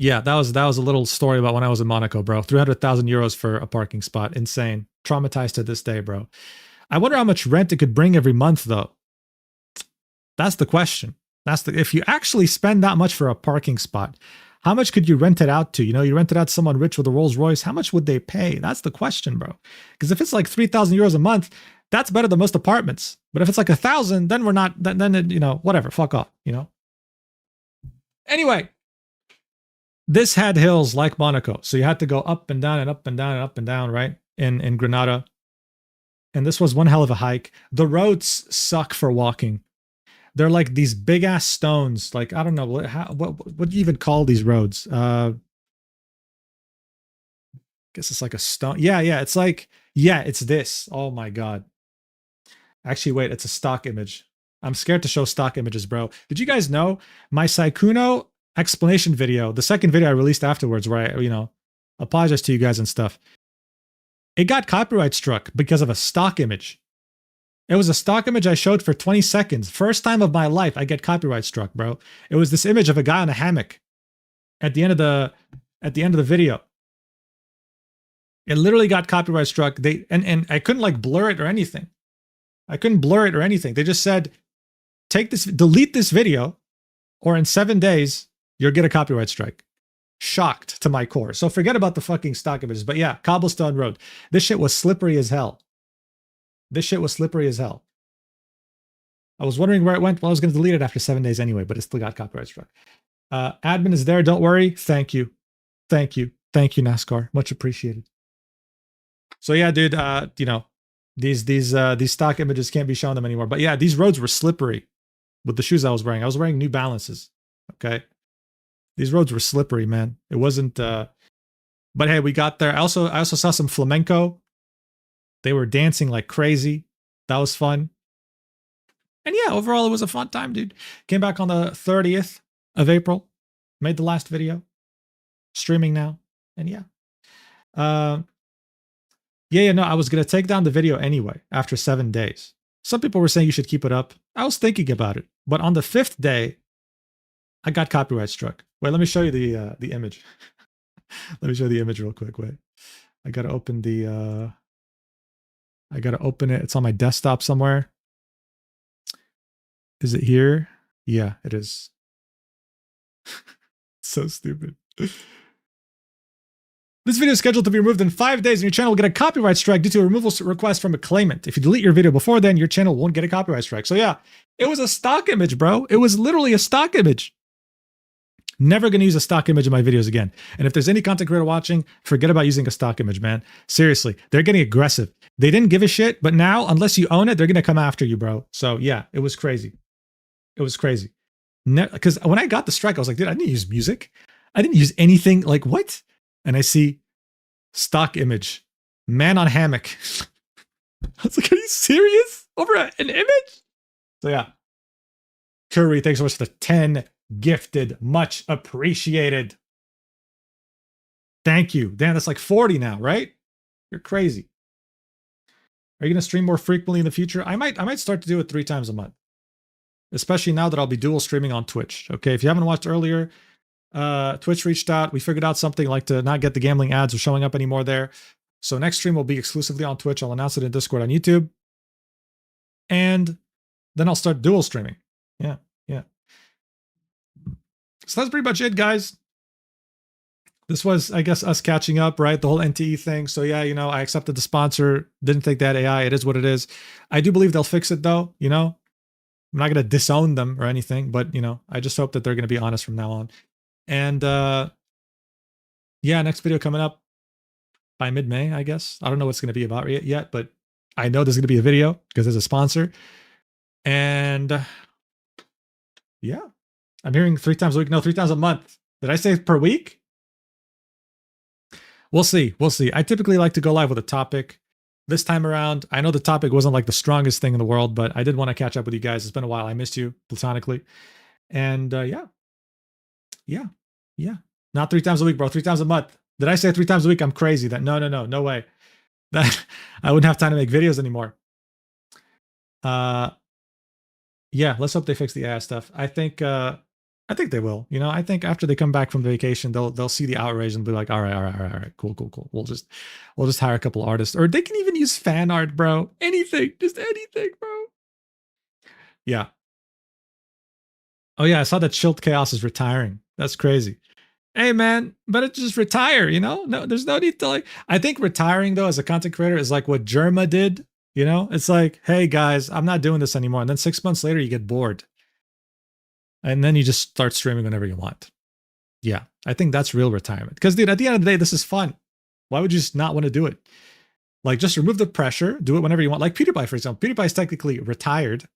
That was a little story about when I was in Monaco, bro. 300,000 euros for a parking spot. Insane. Traumatized to this day, bro. I wonder how much rent it could bring every month, though. That's the question. If you actually spend that much for a parking spot, how much could you rent it out to? You know, you rent it out to someone rich with a Rolls Royce. How much would they pay? That's the question, bro. Because if it's like 3,000 euros a month, that's better than most apartments. But if it's like 1,000, then we're not. Then it, you know, whatever. Fuck off. You know. Anyway, this had hills like Monaco, so you had to go up and down and up and down and up and down, right? In Granada. And this was one hell of a hike. The roads suck for walking. They're like these big ass stones. Like, I don't know what do you even call these roads? Guess it's like a stone. Yeah, it's like, yeah, it's this. Oh my god. Actually, wait, it's a stock image. I'm scared to show stock images, bro. Did you guys know my Saikuno explanation video, the second video I released afterwards, where I, you know, apologize to you guys and stuff, it got copyright struck because of a stock image. It was a stock image I showed for 20 seconds. First time of my life I get copyright struck, bro. It was this image of a guy on a hammock at the end of the video. It literally got copyright struck. And I couldn't like blur it or anything. They just said, delete this video, or in 7 days you'll get a copyright strike. Shocked to my core. So forget about the fucking stock images. But yeah, cobblestone road. This shit was slippery as hell. I was wondering where it went. Well, I was going to delete it after 7 days anyway, but it still got copyright struck. Admin is there. Don't worry. Thank you, NASCAR. Much appreciated. So yeah, dude. You know, these stock images can't be shown them anymore. But yeah, these roads were slippery with the shoes I was wearing. I was wearing New Balances. Okay. These roads were slippery, man. It wasn't, but hey, we got there. I also saw some flamenco. They were dancing like crazy. That was fun. And yeah, overall, it was a fun time, dude. Came back on the 30th of April. Made the last video. Streaming now. And yeah. No, I was going to take down the video anyway after 7 days. Some people were saying you should keep it up. I was thinking about it. But on the 5th day, I got copyright struck. Wait, let me show you the image. Let me show you the image real quick. Wait, I gotta open it. It's on my desktop somewhere. Is it here? Yeah, it is. So stupid. This video is scheduled to be removed in 5 days, and your channel will get a copyright strike due to a removal request from a claimant. If you delete your video before then, your channel won't get a copyright strike. So yeah, it was a stock image, bro. It was literally a stock image. Never going to use a stock image in my videos again. And if there's any content creator watching, forget about using a stock image, man. Seriously, they're getting aggressive. They didn't give a shit, but now, unless you own it, they're going to come after you, bro. So yeah, it was crazy. Because when I got the strike, I was like, dude, I didn't use music. I didn't use anything. Like, what? And I see stock image, man on hammock. I was like, are you serious? Over an image? So yeah. Curry, thanks so much for the 10 gifted. Much appreciated. Thank you. Damn, that's like 40 now, right? You're crazy. Are you going to stream more frequently in the future? I might start to do it 3 times a month. Especially now that I'll be dual streaming on Twitch. Okay, if you haven't watched earlier, Twitch reached out. We figured out something like to not get the gambling ads or showing up anymore there. So next stream will be exclusively on Twitch. I'll announce it in Discord on YouTube. And then I'll start dual streaming. Yeah. So that's pretty much it, guys. This was, I guess, us catching up, right? The whole NTE thing. So yeah, I accepted the sponsor. Didn't think that AI. It is what it is. I do believe they'll fix it though. I'm not gonna disown them or anything, but I just hope that they're gonna be honest from now on. And yeah, next video coming up by mid-May, I guess. I don't know what's gonna be about yet, but I know there's gonna be a video because there's a sponsor. And yeah, I'm hearing 3 times a week. No, 3 times a month. Did I say per week? We'll see. We'll see. I typically like to go live with a topic. This time around, I know the topic wasn't like the strongest thing in the world, but I did want to catch up with you guys. It's been a while. I missed you platonically. And yeah. Not 3 times a week, bro. 3 times a month. Did I say 3 times a week? I'm crazy. No way. That I wouldn't have time to make videos anymore. Yeah, let's hope they fix the AI stuff. I think they will. I think after they come back from vacation, they'll see the outrage and be like, all right, cool. We'll just hire a couple artists, or they can even use fan art, bro. Anything, just anything, bro. Yeah. Oh yeah, I saw that Chilled Chaos is retiring. That's crazy. Hey man, better just retire. No, there's no need to I think retiring though as a content creator is like what Germa did. It's like, hey guys, I'm not doing this anymore, and then 6 months later you get bored. And then you just start streaming whenever you want. Yeah, I think that's real retirement. Because, dude, at the end of the day, this is fun. Why would you just not want to do it? Just remove the pressure. Do it whenever you want. Like PewDiePie, for example. PewDiePie is technically retired,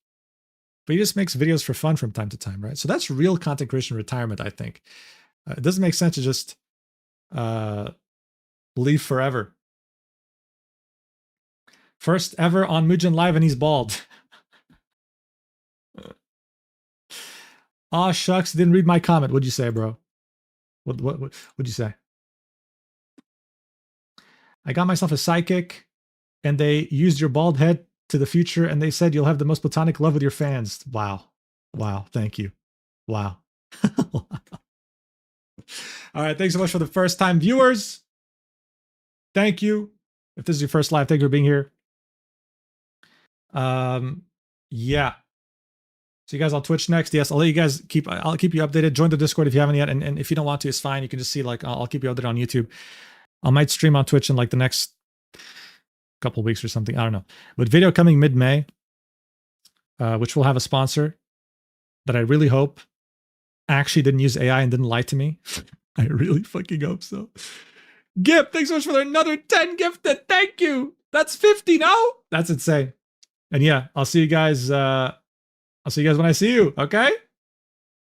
but he just makes videos for fun from time to time, right? So that's real content creation retirement, I think. It doesn't make sense to just leave forever. First ever on Mugen Live, and he's bald. Aw, shucks, didn't read my comment. What'd you say, bro? What'd you say? I got myself a psychic, and they used your bald head to the future, and they said you'll have the most platonic love with your fans. Wow. Thank you. Wow. All right, thanks so much for the first time viewers. Thank you. If this is your first live, thank you for being here. Yeah. See you guys on Twitch next. Yes, I'll let you guys I'll keep you updated. Join the Discord if you haven't yet. And if you don't want to, it's fine. You can just see I'll keep you updated on YouTube. I might stream on Twitch in the next couple of weeks or something. I don't know. But video coming mid-May, which will have a sponsor that I really hope actually didn't use AI and didn't lie to me. I really fucking hope so. Gip, thanks so much for another 10 gifted. Thank you. That's 50 now. That's insane. And yeah, I'll see you guys. I'll see you guys when I see you, okay?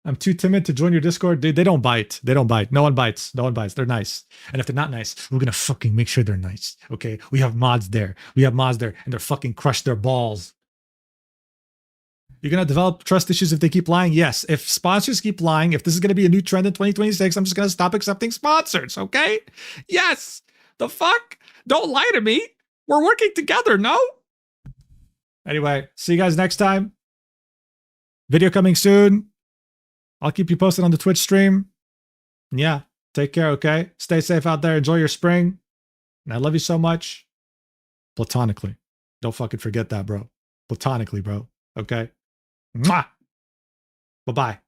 I'm too timid to join your Discord. Dude, they don't bite. No one bites. They're nice. And if they're not nice, we're gonna fucking make sure they're nice, okay? We have mods there. And they're fucking crush their balls. You're gonna develop trust issues if they keep lying? Yes. If sponsors keep lying, if this is gonna be a new trend in 2026, I'm just gonna stop accepting sponsors, okay? Yes. The fuck? Don't lie to me. We're working together, no? Anyway, see you guys next time. Video coming soon. I'll keep you posted on the Twitch stream. Yeah, take care, okay? Stay safe out there. Enjoy your spring. And I love you so much. Platonically. Don't fucking forget that, bro. Platonically, bro. Okay? Mwah! Bye-bye.